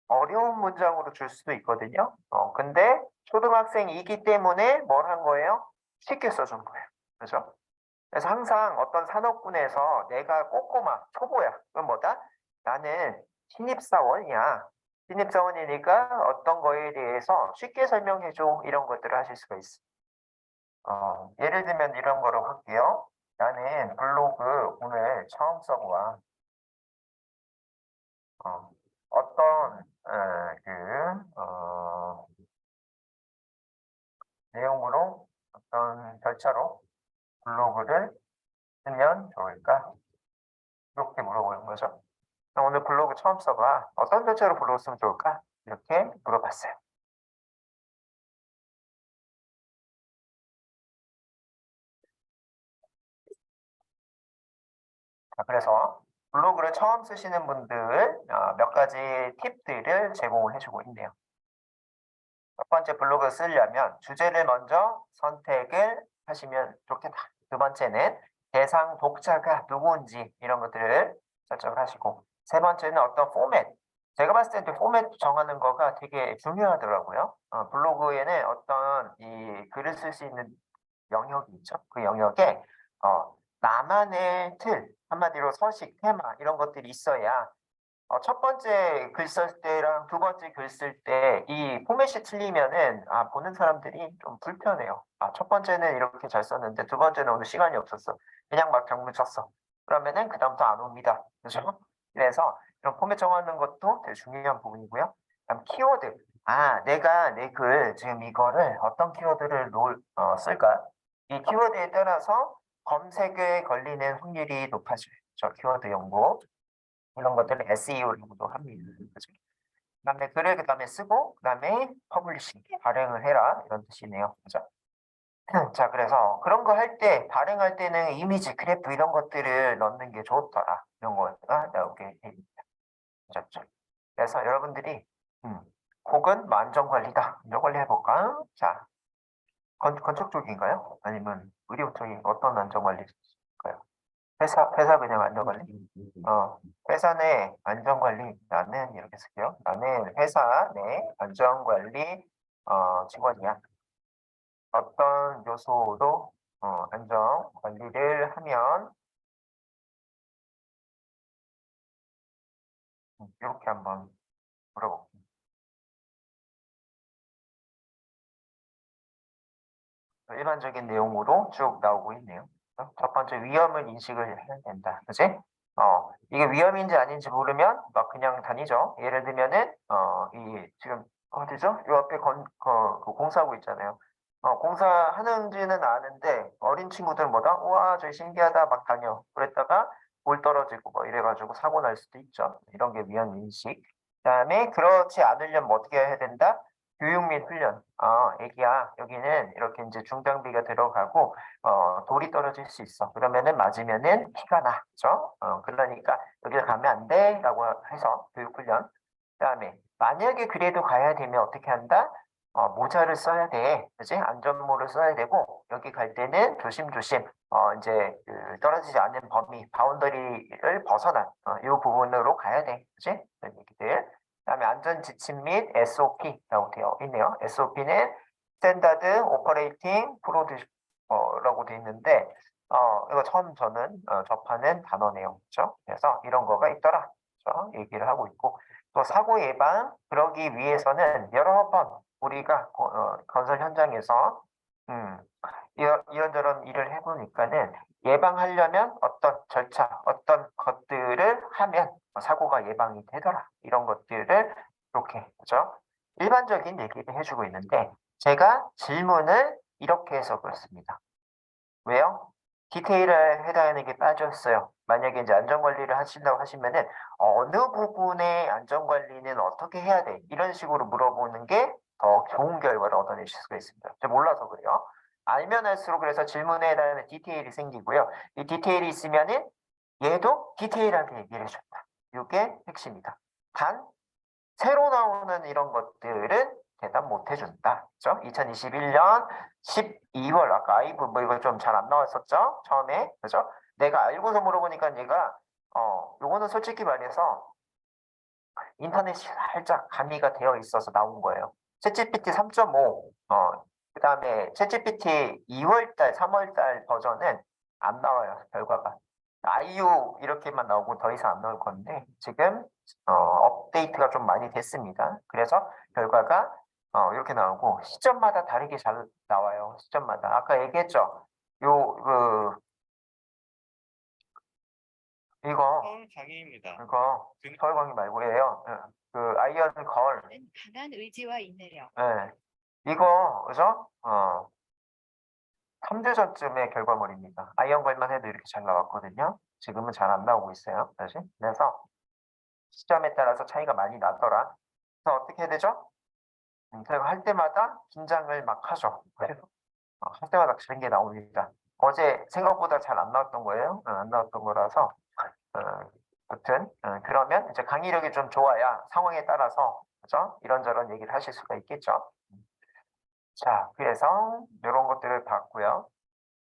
어려운 문장으로 줄 수도 있거든요. 근데 초등학생이기 때문에 뭘 한 거예요? 쉽게 써준 거예요. 그죠? 그래서 항상 어떤 산업군에서 내가 꼬꼬마, 초보야. 그럼 뭐다? 나는 신입사원이야. 신입사원이니까 어떤 거에 대해서 쉽게 설명해줘. 이런 것들을 하실 수가 있어. 예를 들면 이런 거로 할게요. 나는 블로그 오늘 처음 써보아. 어떤 내용으로 어떤 절차로 블로그를 쓰면 좋을까? 이렇게 물어보는 거죠. 나 오늘 블로그 처음 써봐. 어떤 절차로 블로그 쓰면 좋을까? 이렇게 물어봤어요. 자, 그래서 블로그를 처음 쓰시는 분들 몇 가지 팁들을 제공을 해주고 있네요. 첫 번째 블로그 쓰려면 주제를 먼저 선택을 하시면 좋겠다. 두 번째는 대상 독자가 누구인지 이런 것들을 설정을 하시고 세 번째는 어떤 포맷, 제가 봤을 때 포맷 정하는 거가 되게 중요하더라고요. 블로그에는 어떤 이 글을 쓸 수 있는 영역이 있죠. 그 영역에 나만의 틀, 한마디로 서식, 테마 이런 것들이 있어야 첫 번째 글 쓸 때랑 두 번째 글 쓸 때 이 포맷이 틀리면은 보는 사람들이 좀 불편해요. 첫 번째는 이렇게 잘 썼는데 두 번째는 오늘 시간이 없었어. 그냥 막 장문 쳤어. 그러면은 그다음부터 안 옵니다. 그죠? 그래서 이런 포맷 정하는 것도 되게 중요한 부분이고요. 그다음 키워드. 내가 내 글 지금 이거를 어떤 키워드를 쓸까? 이 키워드에 따라서 검색에 걸리는 확률이 높아져요. 저 키워드 연구. 이런 것들을 SEO라고도 합니다. 그죠? 그다음에 글을 그다음에 쓰고 그다음에 퍼블리싱 발행을 해라 이런 뜻이네요. 그죠? 자, 그래서 그런 거 할 때 발행할 때는 이미지, 그래프 이런 것들을 넣는 게 좋더라. 이런 거가 나오게 됩니다. 그렇죠? 그래서 여러분들이 혹은 안전 관리다. 이런 걸로 해볼까? 자, 건축 쪽인가요? 아니면 의료 쪽인 어떤 안전 관리일까요? 회사 그냥 안전 관리? 회사 내 안전관리, 나는 이렇게 쓸게요. 나는 회사 내 안전관리 직원이야. 어떤 요소로 안전관리를 하면 이렇게 한번 물어볼게요. 일반적인 내용으로 쭉 나오고 있네요. 첫 번째 위험을 인식을 해야 된다. 그지? 이게 위험인지 아닌지 모르면 막 그냥 다니죠. 예를 들면은 이 지금 어디죠? 요 앞에 그 공사하고 있잖아요. 공사하는지는 아는데 어린 친구들은 뭐다? 우와, 저기 신기하다 막 다녀. 그랬다가 볼 떨어지고 뭐 이래가지고 사고 날 수도 있죠. 이런 게 위험 인식. 그다음에 그렇지 않으려면 뭐 어떻게 해야 된다? 교육 및 훈련. 애기야, 여기는 이렇게 이제 중장비가 들어가고, 돌이 떨어질 수 있어. 그러면은 맞으면은 피가 나. 그죠? 그러니까 여기를 가면 안 돼. 라고 해서 교육 훈련. 그다음에 만약에 그래도 가야 되면 어떻게 한다? 모자를 써야 돼. 그지? 안전모를 써야 되고, 여기 갈 때는 조심조심, 이제 그 떨어지지 않는 범위, 바운더리를 벗어난, 이 부분으로 가야 돼. 그지? 이런 얘기들. 그다음에 안전 지침 및 SOP라고 되어 있네요. SOP는 스탠다드 오퍼레이팅 프로듀라고 되어 있는데 이거 처음 저는 접하는 단어네요. 그렇죠? 그래서 이런 거가 있더라. 그렇죠? 얘기를 하고 있고 또 사고 예방 그러기 위해서는 여러 번 우리가 건설 현장에서 이런저런 일을 해보니까는 예방하려면 어떤 절차, 어떤 것들을 하면 사고가 예방이 되더라. 이런 것들을 이렇게, 그죠? 일반적인 얘기를 해주고 있는데, 제가 질문을 이렇게 해서 그렇습니다. 왜요? 디테일에 해당하는 게 빠졌어요. 만약에 이제 안전관리를 하신다고 하시면은, 어느 부분의 안전관리는 어떻게 해야 돼? 이런 식으로 물어보는 게 더 좋은 결과를 얻어내실 수가 있습니다. 제가 몰라서 그래요. 알면 할수록 그래서 질문에 해당하는 디테일이 생기고요. 이 디테일이 있으면은 얘도 디테일하게 얘기를 해준다. 이게 핵심이다. 단, 새로 나오는 이런 것들은 대답 못 해준다. 그죠? 2021년 12월, 아까 아이브 뭐 이거 좀 잘 안 나왔었죠? 처음에. 그죠? 내가 알고서 물어보니까 얘가, 요거는 솔직히 말해서 인터넷이 살짝 가미가 되어 있어서 나온 거예요. 챗GPT 3.5, 그 다음에 챗GPT 2월달, 3월달 버전은 안 나와요, 결과가. 아이유 이렇게만 나오고 더 이상 안 나올 건데, 지금, 업데이트가 좀 많이 됐습니다. 그래서 결과가, 이렇게 나오고, 시점마다 다르게 잘 나와요, 시점마다. 아까 얘기했죠? 이거, 서울 강의입니다. 서울 광희 말고 예요. 아이언 걸. 는 강한 의지와 인내력. 예. 이거, 그죠? 3주 전쯤의 결과물입니다. 아이언걸만 해도 이렇게 잘 나왔거든요. 지금은 잘 안 나오고 있어요. 다시. 그래서 시점에 따라서 차이가 많이 나더라. 그래서 어떻게 해야 되죠? 제가 할 때마다 긴장을 막 하죠. 그래서 할 때마다 그런 게 나옵니다. 어제 생각보다 잘 안 나왔던 거예요. 안 나왔던 거라서. 어, 아무튼 그러면 이제 강의력이 좀 좋아야 상황에 따라서 그죠? 이런저런 얘기를 하실 수가 있겠죠. 자, 그래서 이런 것들을 봤고요.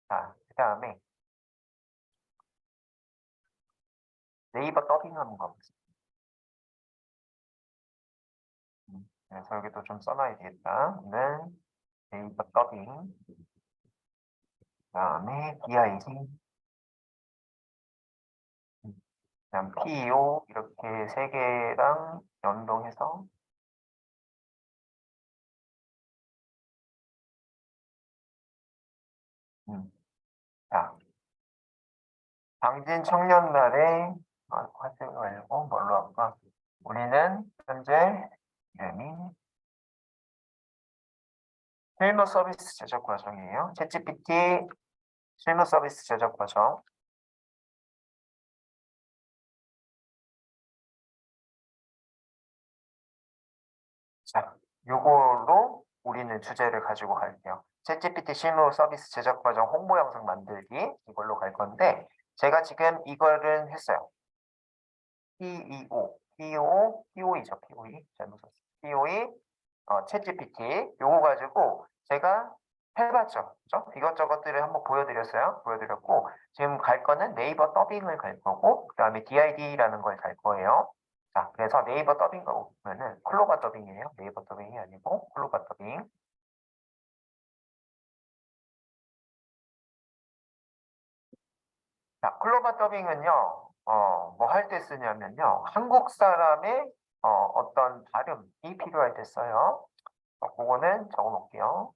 자, 그다음에 네이버 더빙 한번 가보겠습니다. 그래서 여기도 좀 써놔야 되겠다. 는 네이버 더빙. 그다음에 DID. 그다음 PEO 이렇게 세 개랑 연동해서 자, 당진 청년날에 화제가 말고 뭘로 할까? 우리는 현재 이름이 실무 서비스 제작 과정이에요. 챗GPT 실무 서비스 제작 과정. 자, 요걸로 우리는 주제를 가지고 갈게요. 챗GPT 실무 서비스 제작 과정 홍보 영상 만들기 이걸로 갈 건데 제가 지금 이거를 했어요. POE죠. POE 잘못 썼어요. POE 챗GPT 요거 가지고 제가 해봤죠. 그죠? 이것저것들을 한번 보여드렸어요. 보여드렸고 지금 갈 거는 네이버 더빙을 갈 거고 그 다음에 DID라는 걸 갈 거예요. 자, 그래서 네이버 더빙 보면은 클로바 더빙이에요. 네이버 더빙이 아니고 클로바 더빙. 자, 클로바 더빙은요. 뭐 할 때 쓰냐면요. 한국 사람의 어떤 발음이 필요할 때 써요. 그거는 적어 놓을게요.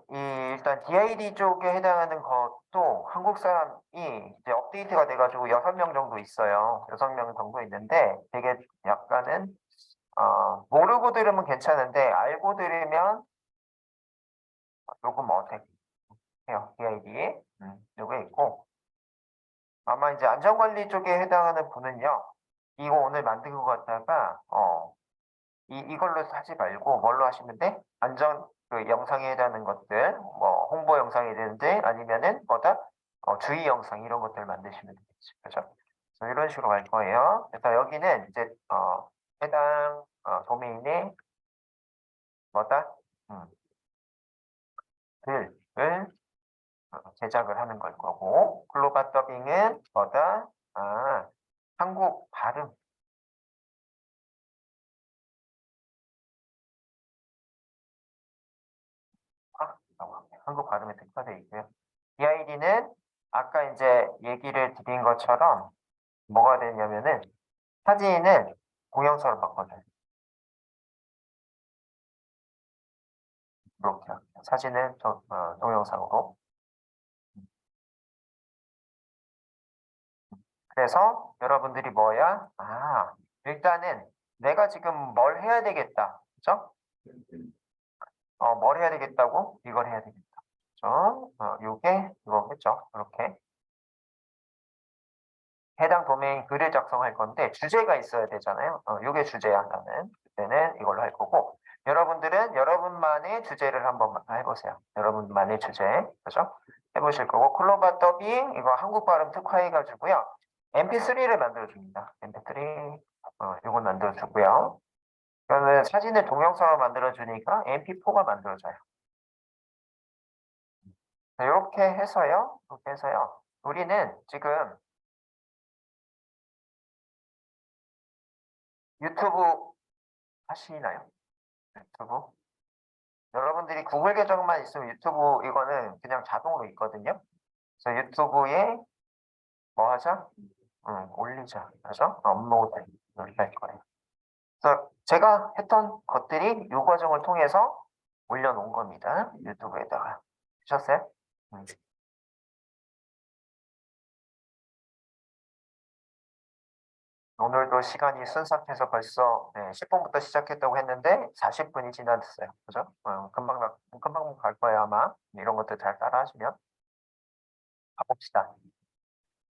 일단 DID 쪽에 해당하는 것도 한국 사람이 이제 업데이트가 돼가지고 6명 정도 있어요. 6명 정도 있는데 되게 약간은 모르고 들으면 괜찮은데 알고 들으면 조금 어색해요. DID 요게 있고 아마 이제 안전관리 쪽에 해당하는 분은요. 이거 오늘 만든 것 같다가 이걸로 하지 말고 뭘로 하시면 돼? 안전 그 영상에 해당하는 것들, 뭐 홍보 영상이 되는데 아니면은 뭐다? 주의 영상 이런 것들 만드시면 되겠지, 그죠? 그래서 이런 식으로 갈 거예요. 그래서 여기는 이제 해당 도메인에 뭐다? 글을 제작을 하는 걸 거고 글로벌 더빙은 뭐다? 한국 발음. 한국 발음에 특화되어 있고요. DID는 아까 이제 얘기를 드린 것처럼 뭐가 되냐면은 사진을 동영상으로 바꿔줘요. 이렇게 사진을 동영상으로. 그래서 여러분들이 뭐야? 일단은 내가 지금 뭘 해야 되겠다. 그죠? 뭘 해야 되겠다고? 이걸 해야 되겠다. 그죠? 요게 이거겠죠? 이렇게. 해당 도메인 글을 작성할 건데 주제가 있어야 되잖아요. 요게 주제야 나는. 그때는 이걸로 할 거고 여러분들은 여러분만의 주제를 한번 해보세요. 여러분만의 주제. 그죠? 해보실 거고 클로바 더빙 이거 한국 발음 특화해 가지고요. MP3를 만들어 줍니다. MP3 이걸 만들어 주고요. 그러면 사진을 동영상으로 만들어 주니까 MP4가 만들어져요. 이렇게 해서요. 이렇게 해서요. 우리는 지금 유튜브 하시나요? 유튜브? 여러분들이 구글 계정만 있으면 유튜브 이거는 그냥 자동으로 있거든요. 그래서 유튜브에 뭐 하자? 올리자. 그죠? 업로드. 이렇게 할 거예요. 그래서 제가 했던 것들이 이 과정을 통해서 올려놓은 겁니다. 유튜브에다가. 보셨어요? 오늘도 시간이 순삭해서 벌써 10분부터 시작했다고 했는데 40분이 지났어요. 그죠? 금방 갈 거예요, 아마. 이런 것들 잘 따라 하시면. 가봅시다.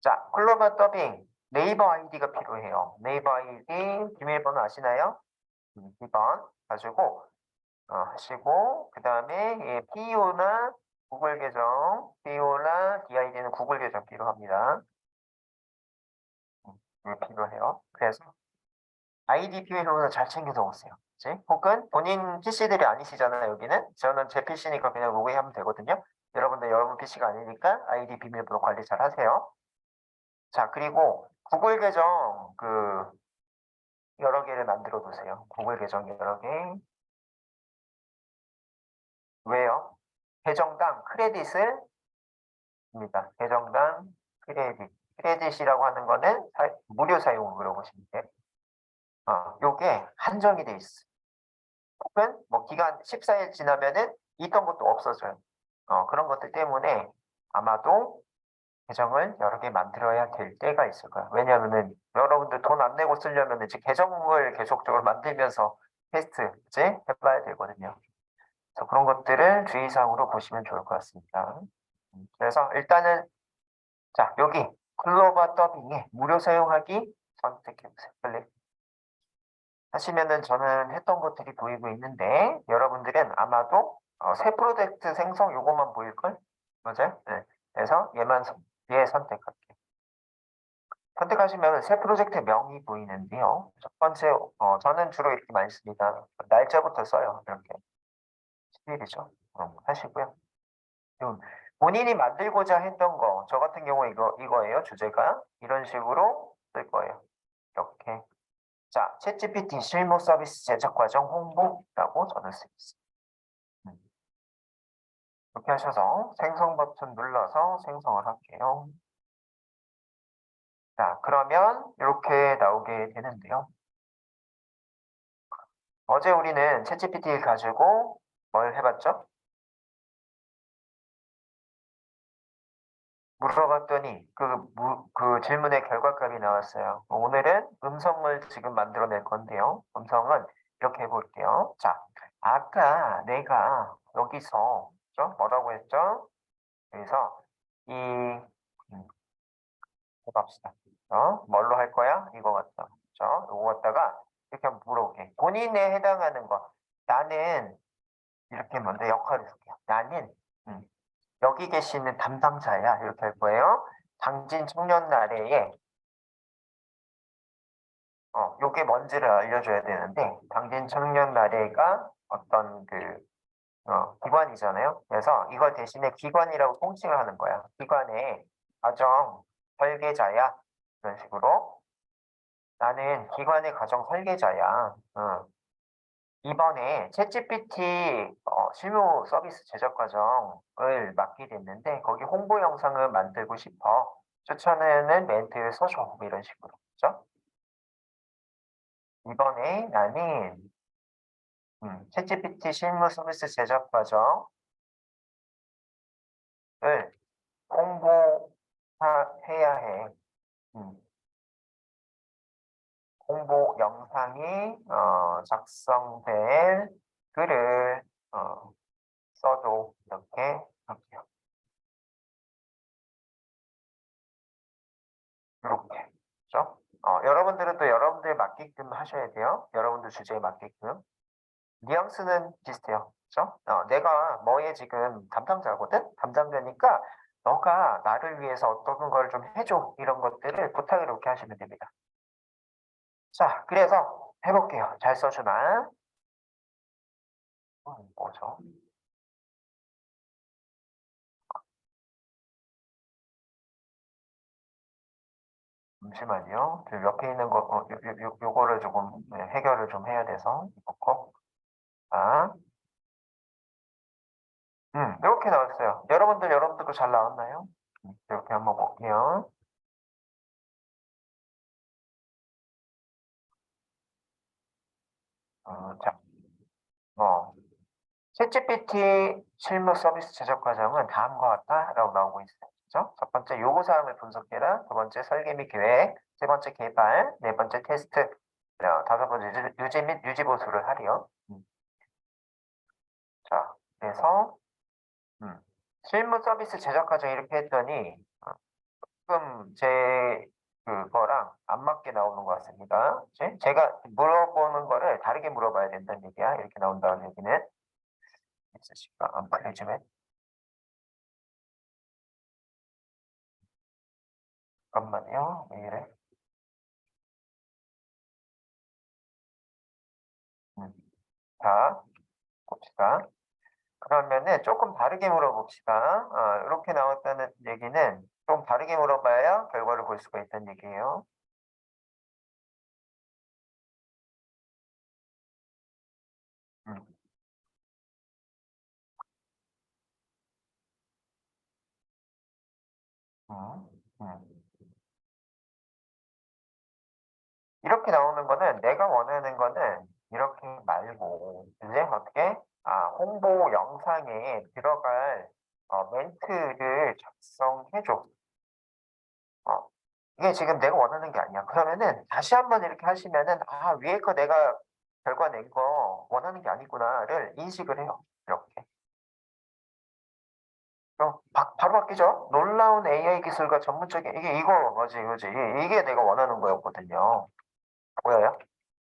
자, 글로벌 더빙. 네이버 아이디가 필요해요. 네이버 아이디 비밀번호 아시나요? 2번 가지고 하시고 그 다음에 PEO나 구글 계정, PEO나 DID는 구글 계정 필요합니다. 이게 필요해요. 그래서 아이디 비밀번호 잘 챙겨서 오세요. 그치? 혹은 본인 PC들이 아니시잖아요. 여기는 저는 제 PC니까 그냥 로그인하면 되거든요. 여러분들 여러분 PC가 아니니까 아이디 비밀번호 관리 잘 하세요. 자, 그리고 구글 계정 여러 개를 만들어 두세요. 구글 계정 여러 개. 왜요? 계정당 크레딧을 입니다. 계정당 크레딧. 크레딧이라고 하는 거는 무료 사용으로 보시면 돼요. 요게 한정이 돼 있어. 혹은 뭐 기간 14일 지나면은 있던 것도 없어져요. 그런 것들 때문에 아마도 계정을 여러 개 만들어야 될 때가 있을 거예요. 왜냐하면은 여러분들 돈 안 내고 쓰려면 이제 계정을 계속적으로 만들면서 테스트 이제 해봐야 되거든요. 그래서 그런 것들을 주의사항으로 보시면 좋을 것 같습니다. 그래서 일단은 자 여기 글로벌 더빙에 무료 사용하기 선택해 보세요. 클릭 하시면은 저는 했던 것들이 보이고 있는데 여러분들은 아마도 새 프로젝트 생성 요거만 보일걸? 맞아요? 네. 그래서 얘 선택할게요. 선택하시면 새 프로젝트 명이 보이는데요. 첫 번째, 저는 주로 이렇게 많이 씁니다. 날짜부터 써요. 이렇게. 10일이죠. 하시고요. 본인이 만들고자 했던 거, 저 같은 경우 이거예요. 주제가. 이런 식으로 쓸 거예요. 이렇게. 자, 챗GPT 실무 서비스 제작 과정 홍보라고 저는 쓰겠습니다. 이렇게 하셔서 생성 버튼 눌러서 생성을 할게요. 자, 그러면 이렇게 나오게 되는데요. 어제 우리는 챗GPT 가지고 뭘 해봤죠? 물어봤더니 그 질문의 결과값이 나왔어요. 오늘은 음성을 지금 만들어낼 건데요. 음성은 이렇게 해볼게요. 자, 아까 내가 여기서 뭐라고 했죠? 그래서 해봅시다. 뭘로 할 거야? 이거 같다. 이거 갖다가 이렇게 한번 물어볼게. 본인에 해당하는 거. 나는 이렇게 먼저 역할을 줄게요. 나는 여기 계시는 담당자야. 이렇게 할 거예요. 당진 청년 나래에 요게 뭔지를 알려줘야 되는데 당진 청년 나래가 어떤 기관이잖아요. 그래서 이걸 대신에 기관이라고 통칭을 하는 거야. 기관의 가정 설계자야. 이런 식으로 나는 기관의 가정 설계자야. 이번에 챗GPT 실무 서비스 제작 과정을 맡게 됐는데 거기 홍보 영상을 만들고 싶어. 추천하는 멘트를 써줘. 뭐 이런 식으로. 그죠? 이번에 나는 챗GPT 실무 서비스 제작 과정을 홍보해야 해. 음, 홍보 영상이 작성될 글을 써줘. 이렇게 할게요. 이렇게. 그죠? 여러분들은 또 여러분들 맞게끔 하셔야 돼요. 여러분들 주제에 맞게끔. 뉘앙스는 비슷해요. 그죠? 내가 뭐에 지금 담당자거든? 담당자니까 너가 나를 위해서 어떤 걸 좀 해줘. 이런 것들을 부탁을 이렇게 하시면 됩니다. 자, 그래서 해볼게요. 잘 써주나? 뭐죠? 잠시만요. 저 옆에 있는 거, 요거를 조금 해결을 좀 해야 돼서. 넣고. 자, 이렇게 나왔어요. 여러분들도 잘 나왔나요? 이렇게 한번 볼게요. 자, 챗GPT 실무 서비스 제작 과정은 다음과 같다라고 나오고 있어요. 그죠? 첫 번째 요구 사항을 분석해라. 두 번째 설계 및 계획. 세 번째 개발. 네 번째 테스트. 다섯 번째 유지 및 유지 보수를 하래요. 자, 그래서 실무 서비스 제작 과정 이렇게 했더니 조금 제 그거랑 안 맞게 나오는 것 같습니다. 제가 물어보는 거를 다르게 물어봐야 된다는 얘기야. 이렇게 나온다는 얘기는 있으실까? 빨리 좀 해. 잠깐만요. 왜 이래? 음. 자, 봅시다. 그러면은 조금 다르게 물어봅시다. 이렇게 나왔다는 얘기는 좀 다르게 물어봐야 결과를 볼 수가 있다는 얘기예요. 음. 이렇게 나오는 거는 내가 원하는 거는 이렇게 말고 이제 어떻게 홍보 영상에 들어갈 멘트를 작성해 줘. 이게 지금 내가 원하는 게 아니야. 그러면은 다시 한번 이렇게 하시면은 위에 거 내가 결과 낸 거 원하는 게 아니구나를 인식을 해요. 이렇게. 그럼 바로 바뀌죠. 놀라운 AI 기술과 전문적인 이거 뭐지 이거지. 이게 내가 원하는 거였거든요. 보여요?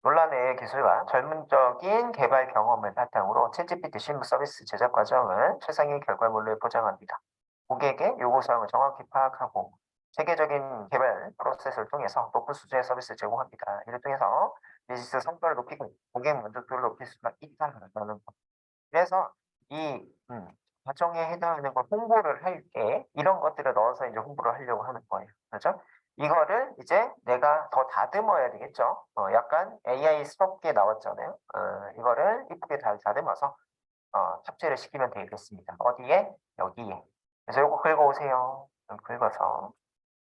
논란 AI 기술과 전문적인 개발 경험을 바탕으로 챗GPT 실무 서비스 제작 과정을 최상의 결과물로 보장합니다. 고객의 요구사항을 정확히 파악하고 체계적인 개발 프로세스를 통해서 높은 수준의 서비스를 제공합니다. 이를 통해서 비즈니스 성과를 높이고 고객 만족도를 높일 수가 있다는 거. 그래서 이 과정에 해당하는 걸 홍보를 할 때 이런 것들을 넣어서 이제 홍보를 하려고 하는 거예요. 그렇죠? 이거를 이제 내가 더 다듬어야 되겠죠. 약간 AI스럽게 나왔잖아요. 이거를 이쁘게 잘 다듬어서 탑재를 시키면 되겠습니다. 어디에? 여기에. 그래서 요거 긁어오세요. 긁어서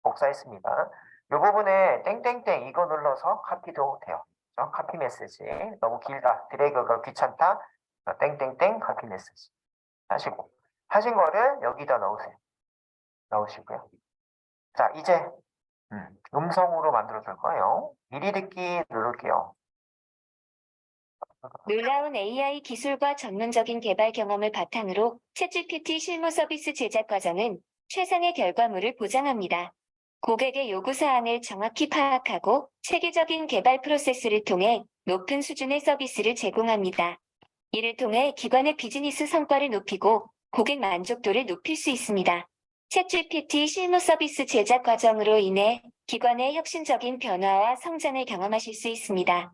복사했습니다. 이 부분에 땡땡땡 이거 눌러서 카피도 돼요. 그렇죠? 카피 메시지. 너무 길다. 드래그가 귀찮다. 땡땡땡 카피 메시지. 하시고. 하신 거를 여기다 넣으세요. 넣으시고요. 자, 이제 음성으로 만들어 줄 거예요. 미리 듣기 누를게요. 놀라운 AI 기술과 전문적인 개발 경험을 바탕으로 챗GPT 실무 서비스 제작 과정은 최상의 결과물을 보장합니다. 고객의 요구사항을 정확히 파악하고 체계적인 개발 프로세스를 통해 높은 수준의 서비스를 제공합니다. 이를 통해 기관의 비즈니스 성과를 높이고 고객 만족도를 높일 수 있습니다. 챗GPT 실무 서비스 제작 과정으로 인해 기관의 혁신적인 변화와 성장을 경험하실 수 있습니다.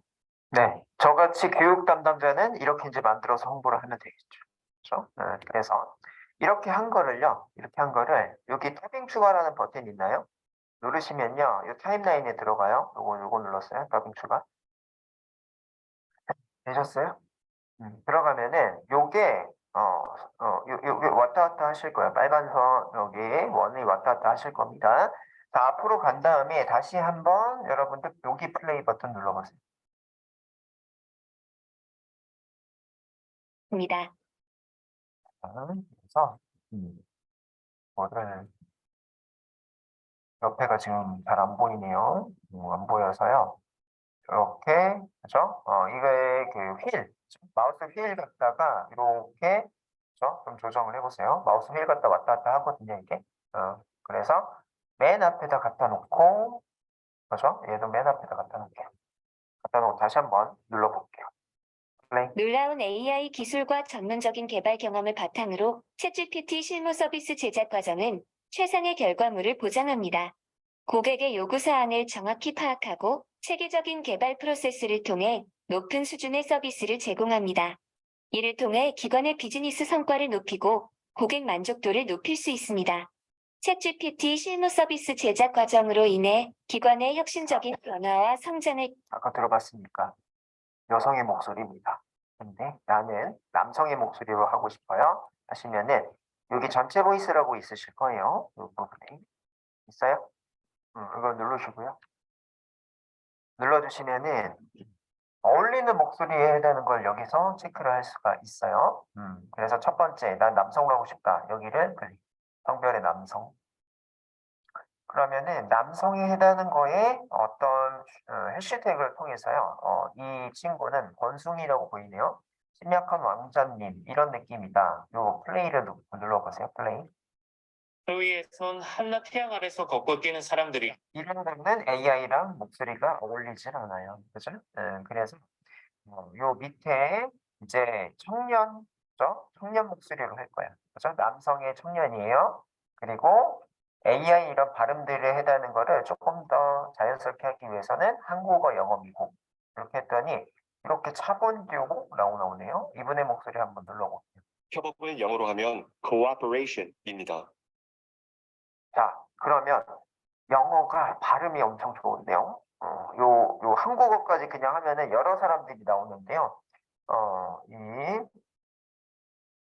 네, 저같이 교육 담당자는 이렇게 이제 만들어서 홍보를 하면 되겠죠. 그렇죠? 그래서 이렇게 한 거를요. 이렇게 한 거를 여기 더빙 추가라는 버튼 있나요? 누르시면요. 이 타임라인에 들어가요. 요거 눌렀어요. 더빙 추가. 되셨어요? 들어가면은 요게 요 왔다 갔다 하실 거예요. 빨간 선 여기 원이 왔다 갔다 하실 겁니다. 자, 앞으로 간 다음에 다시 한번 여러분들 여기 플레이 버튼 눌러보세요. 입니다. 그래서 뭐를 옆에가 지금 잘 안 보이네요. 안 보여서요. 이렇게 그죠? 이거의 그 휠, 마우스 휠 갖다가 이렇게 그죠? 좀 조정을 해보세요. 마우스 휠 갖다 왔다 갔다 하거든요, 이게. 그래서 맨 앞에다 갖다 놓고 그죠? 얘도 맨 앞에다 갖다 놓을게요. 갖다 놓고 다시 한번 눌러볼게요. 플레이. 놀라운 AI 기술과 전문적인 개발 경험을 바탕으로 챗GPT 실무 서비스 제작 과정은 최상의 결과물을 보장합니다. 고객의 요구사항을 정확히 파악하고 체계적인 개발 프로세스를 통해 높은 수준의 서비스를 제공합니다. 이를 통해 기관의 비즈니스 성과를 높이고 고객 만족도를 높일 수 있습니다. 챗GPT 실무 서비스 제작 과정으로 인해 기관의 혁신적인 변화와 성장을 아까 들어봤습니까? 여성의 목소리입니다. 근데 나는 남성의 목소리로 하고 싶어요. 하시면은 여기 전체 보이스라고 있으실 거예요. 이 부분에 있어요? 이거 누르시고요. 눌러주시면은 어울리는 목소리에 해당하는 걸 여기서 체크를 할 수가 있어요. 그래서 첫 번째, 난 남성을 하고 싶다. 여기를 클릭. 성별의 남성. 그러면은 남성에 해당하는 거에 어떤 해시태그를 통해서요. 이 친구는 권순이라고 보이네요. 심약한 왕자님 이런 느낌이다. 요 플레이를 눌러보세요. 플레이. 해외에선 한낮 태양 아래서 걷고 뛰는 사람들이 이런 거는 AI랑 목소리가 어울리질 않아요. 그죠? 그래서 요 밑에 이제 청년, 그죠? 청년 목소리로 할 거야. 그죠? 남성의 청년이에요. 그리고 AI 이런 발음들에 해당하는 거를 조금 더 자연스럽게 하기 위해서는 한국어, 영어미고 이렇게 했더니 이렇게 차분띄우고 나오네요. 이분의 목소리 한번 눌러볼게요. 협업을 영어로 하면 cooperation입니다. 자, 그러면 영어가 발음이 엄청 좋은데요. 요 한국어까지 그냥 하면은 여러 사람들이 나오는데요. 이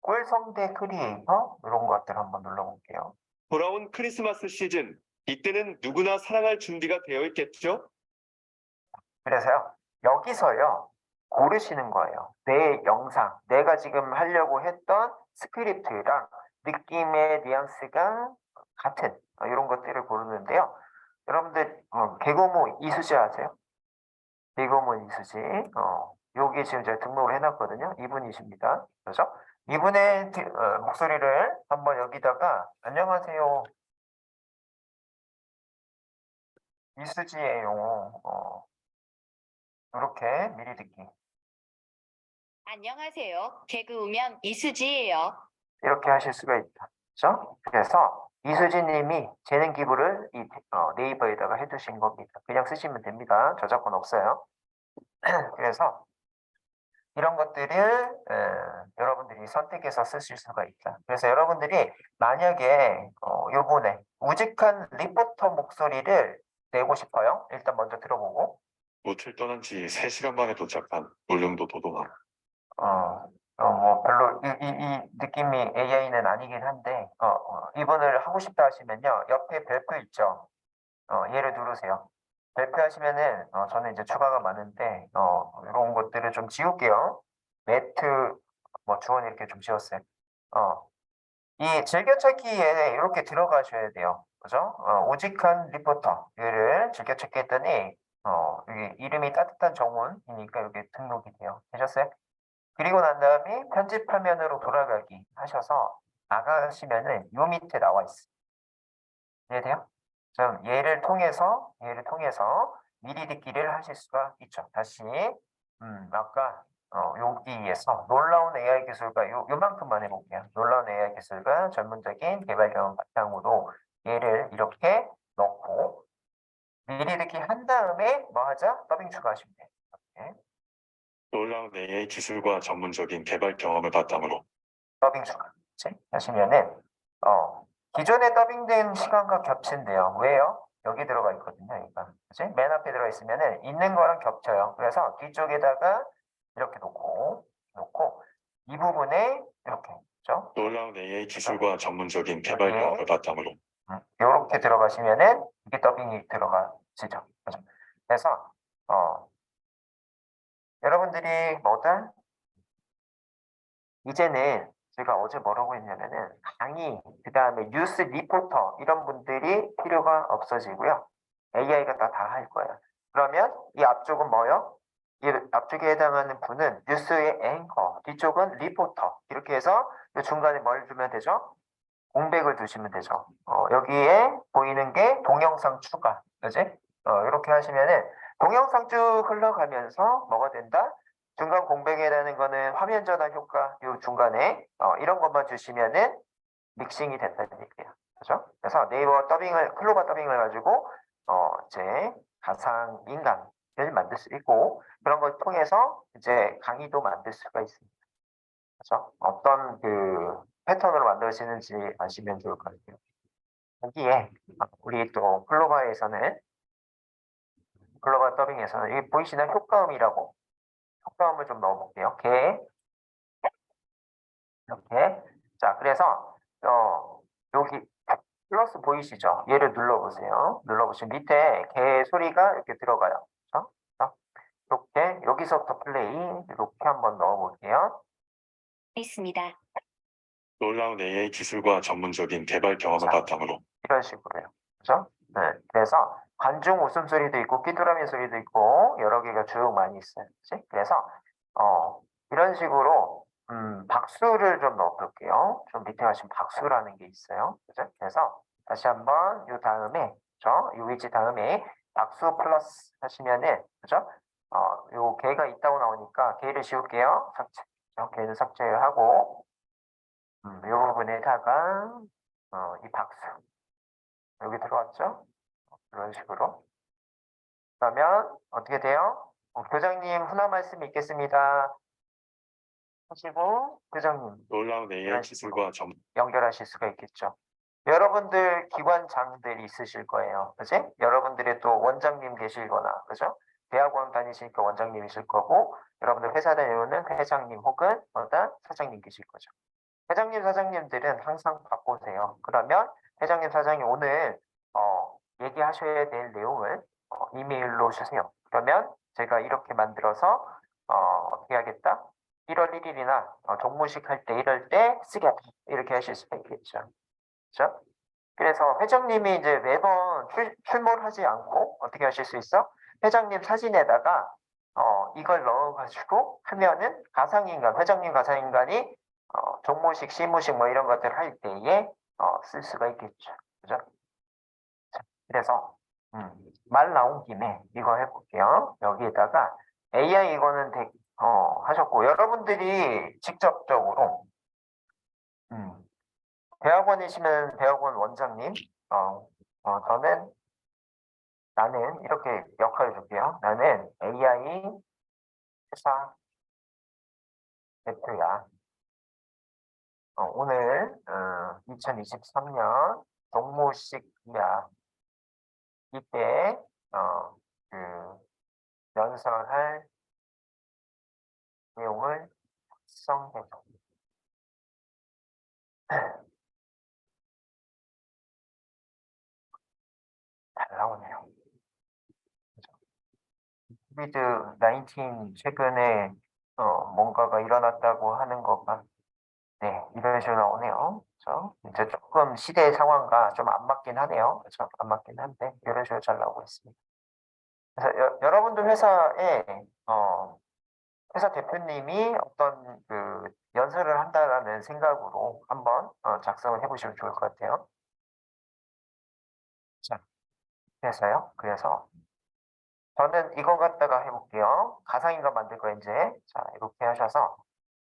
꿀성대 크리에이터 이런 것들 한번 눌러볼게요. 돌아온 크리스마스 시즌, 이때는 누구나 사랑할 준비가 되어 있겠죠? 그래서요, 여기서요, 고르시는 거예요. 내 영상, 내가 지금 하려고 했던 스크립트랑 느낌의 뉘앙스가 같은 이런 것들을 고르는데요. 여러분들 개고무 이수지 아세요? 개고무 이수지. 여기 지금 제가 등록을 해놨거든요. 이분이십니다. 그렇죠? 이분의 목소리를 한번 여기다가 안녕하세요. 이수지예요. 이렇게 미리 듣기. 안녕하세요. 개그우먼 이수지예요. 이렇게 하실 수가 있다. 그렇죠? 그래서 이수지 님이 재능 기부를 네이버에다가 해두신 겁니다. 그냥 쓰시면 됩니다. 저작권 없어요. 그래서 이런 것들을 여러분들이 선택해서 쓰실 수가 있다. 그래서 여러분들이 만약에 요번에 우직한 리포터 목소리를 내고 싶어요. 일단 먼저 들어보고 모텔 떠난 지 3시간 만에 도착한 울릉도 도도남. 뭐 별로 이 느낌이 AI는 아니긴 한데 이분을 하고 싶다 하시면요 옆에 별표 있죠. 얘를 누르세요. 발표하시면은 저는 이제 추가가 많은데 이런 것들을 좀 지울게요. 매트 뭐 주원 이렇게 좀 지웠어요. 이 즐겨찾기에 이렇게 들어가셔야 돼요. 그죠? 오직한 리포터 얘를 즐겨찾기 했더니 이게 이름이 따뜻한 정훈이니까 이렇게 등록이 돼요. 되셨어요? 그리고 난 다음에 편집 화면으로 돌아가기 하셔서 나가시면은 요 밑에 나와 있어요. 이해돼요? 좀 얘를 통해서 미리 듣기를 하실 수가 있죠. 다시 아까 여기에서 놀라운 AI 기술과 요만큼만 해볼게요. 놀라운 AI 기술과 전문적인 개발 경험 바탕으로 얘를 이렇게 넣고 미리 듣기 한 다음에 뭐 하자? 더빙 추가하시면 돼요. 이렇게 놀라운 AI 기술과 전문적인 개발 경험을 바탕으로 더빙 추가 하시면은 기존에 더빙된 시간과 겹친대요. 왜요? 여기 들어가 있거든요. 얘가. 그치? 맨 앞에 들어가 있으면은 있는 거랑 겹쳐요. 그래서 뒤쪽에다가 이렇게 놓고 이 부분에 이렇게 그죠? 놀라운 AI 기술과 전문적인 개발 경험을 바탕으로 이렇게 들어가시면은 이게 더빙이 들어가시죠. 그죠? 그래서 여러분들이 뭐다? 이제는 제가 어제 뭐라고 했냐면은 강의, 그 다음에 뉴스 리포터 이런 분들이 필요가 없어지고요. AI가 다 할 거예요. 그러면 이 앞쪽은 뭐요? 이 앞쪽에 해당하는 분은 뉴스의 앵커, 뒤쪽은 리포터 이렇게 해서 이 중간에 뭘 주면 되죠? 공백을 두시면 되죠. 여기에 보이는 게 동영상 추가, 그지? 이렇게 하시면은 동영상 쭉 흘러가면서 뭐가 된다? 중간 공백이라는 거는 화면 전환 효과, 요 중간에 이런 것만 주시면은 믹싱이 된다는 얘기예요. 그죠? 그래서 네이버 더빙을, 클로바 더빙을 가지고 이제 가상 인간을 만들 수 있고 그런 걸 통해서 이제 강의도 만들 수가 있습니다. 그죠? 어떤 그 패턴으로 만들어지는지 아시면 좋을 것 같아요. 여기에 우리 또 클로바에서는 글로벌 더빙에서는 여기 보이시는 효과음이라고 효과음을 좀 넣어볼게요. 개 이렇게 자 그래서 여기 플러스 보이시죠? 얘를 눌러보세요. 눌러보시면 밑에 개 소리가 이렇게 들어가요. 그렇죠? 이렇게 여기서부터 플레이 이렇게 한번 넣어볼게요. 있습니다. 놀라운 AI 기술과 전문적인 개발 경험을 자. 바탕으로 이런 식으로요. 그죠? 네. 그래서 관중 웃음소리도 있고 끼뚜라미 소리도 있고 여러 개가 쭉 많이 있어요. 그치? 그래서 이런 식으로 박수를 좀 넣어볼게요. 좀 밑에 가시면 박수라는 게 있어요. 그죠? 그래서 다시 한번 요 다음에 그죠? 요 위치 다음에 박수 플러스 하시면은 그죠? 요 개가 있다고 나오니까 개를 지울게요. 삭제. 그죠? 개는 삭제하고 요 부분에다가 이 박수 여기 들어왔죠? 이런 식으로. 그러면 어떻게 돼요? 교장님 훈화 말씀 있겠습니다. 하시고 교장님 놀라운 AI 기술과 전 연결하실 수가 있겠죠. 여러분들 기관장들이 있으실 거예요. 그지? 여러분들의 또 원장님 계실거나 그죠? 대학원 다니시니까 원장님이실 거고 여러분들 회사 다니는 회장님 혹은 사장님 계실 거죠. 회장님, 사장님들은 항상 바쁘세요. 그러면 회장님, 사장님 오늘 얘기하셔야 될 내용을 이메일로 주세요. 그러면 제가 이렇게 만들어서 어떻게 하겠다? 1월 1일이나 종무식 할 때 이럴 때 쓰겠다. 이렇게 하실 수가 있겠죠. 그렇죠? 그래서 회장님이 이제 매번 출몰 하지 않고 어떻게 하실 수 있어? 회장님 사진에다가 이걸 넣어가지고 하면은 가상인간, 회장님 가상인간이 종무식, 시무식 뭐 이런 것들 할 때에 쓸 수가 있겠죠. 그죠? 자, 그래서 말 나온 김에 이거 해볼게요. 여기에다가 AI 이거는 하셨고 여러분들이 직접적으로 대학원이시면 대학원 원장님 나는 이렇게 역할을 줄게요. 나는 AI 회사 대표야. 오늘 2023년 종무식이야. 이때 그 연설할 내용을 작성해줘. 잘 나오네요. 코비드 19 최근에 뭔가가 일어났다고 하는 거가 네, 이런 식으로 나오네요. 그렇죠? 이제 조금 시대 상황과 좀 안 맞긴 하네요. 그렇죠? 안 맞긴 한데 이런 식으로 잘 나오고 있습니다. 그래서 여러분들 회사에 회사 대표님이 어떤 그 연설을 한다라는 생각으로 한번 작성을 해보시면 좋을 것 같아요. 자, 그래서 저는 이거 갖다가 해볼게요. 가상인간 만들 거 이제 자 이렇게 하셔서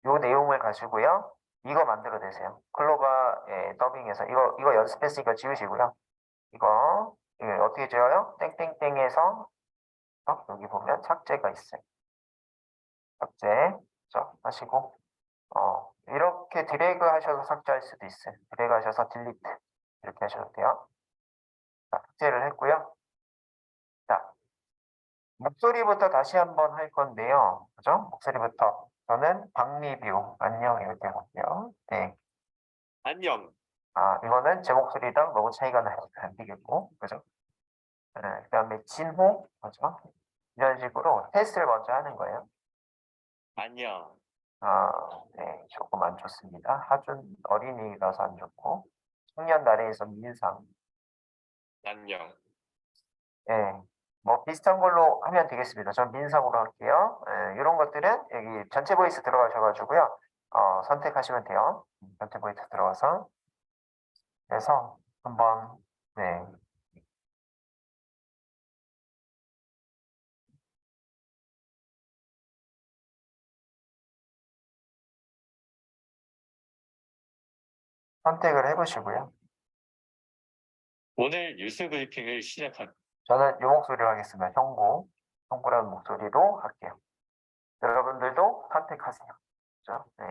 요 내용을 가지고요. 이거 만들어내세요. 클로바 더빙해서 이거 연습했으니까 지우시고요. 이거 어떻게 지어요? 땡땡땡에서 여기 보면 삭제가 있어요. 삭제 하시고 이렇게 드래그 하셔서 삭제할 수도 있어요. 드래그 하셔서 딜리트 이렇게 하셔도 돼요. 자, 삭제를 했고요. 자, 목소리부터 다시 한번 할 건데요. 그죠? 목소리부터 저는 박리뷰 안녕 이렇게 할게요. 네. 안녕. 이거는 제 목소리랑 너무 차이가 나니까 안 되겠고, 그죠? 그 다음에 진호, 그죠? 이런 식으로 테스트를 먼저 하는 거예요. 안녕. 네, 조금 안 좋습니다. 하준 어린이라서 안 좋고, 청년 나래에서 민상, 안녕. 네, 뭐 비슷한 걸로 하면 되겠습니다. 전 민상으로 할게요. 이런 것들은 여기 전체 보이스 들어가셔가지고요, 선택하시면 돼요. 전체 보이스 들어가서. 그래서 한번, 네, 선택을 해보시고요. 오늘 뉴스 브리핑을 시작합니다. 저는 이 목소리로 하겠습니다. 형구라는 목소리로 할게요. 여러분들도 선택하세요. 그죠? 네.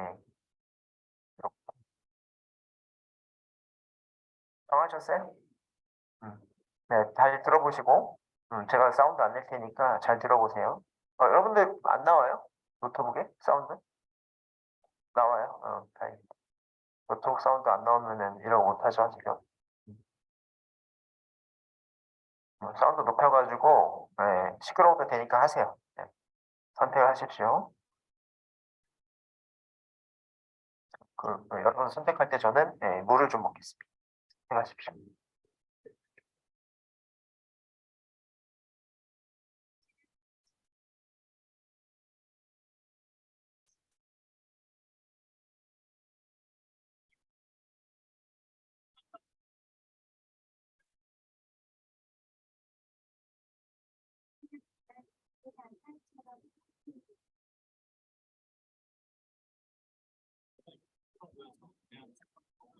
이렇게. 정하셨어요? 네, 잘 들어보시고, 제가 사운드 안 낼 테니까 잘 들어보세요. 여러분들 안 나와요? 노트북에? 사운드? 나와요? 다행이다. 노트북 사운드 안 나오면은 이러고 못하죠, 지금. 사운드 높여가지고, 네, 시끄러워도 되니까 하세요. 네, 선택을 하십시오. 여러분 선택할 때 저는 네, 물을 좀 먹겠습니다. 선택하십시오.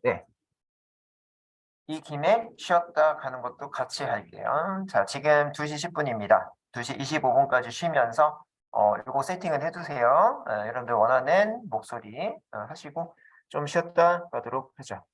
네. 이 김에 쉬었다 가는 것도 같이 할게요. 자, 지금 2시 10분입니다. 2시 25분까지 쉬면서 이거 세팅을 해두세요. 여러분들 원하는 목소리 하시고 좀 쉬었다 가도록 하죠.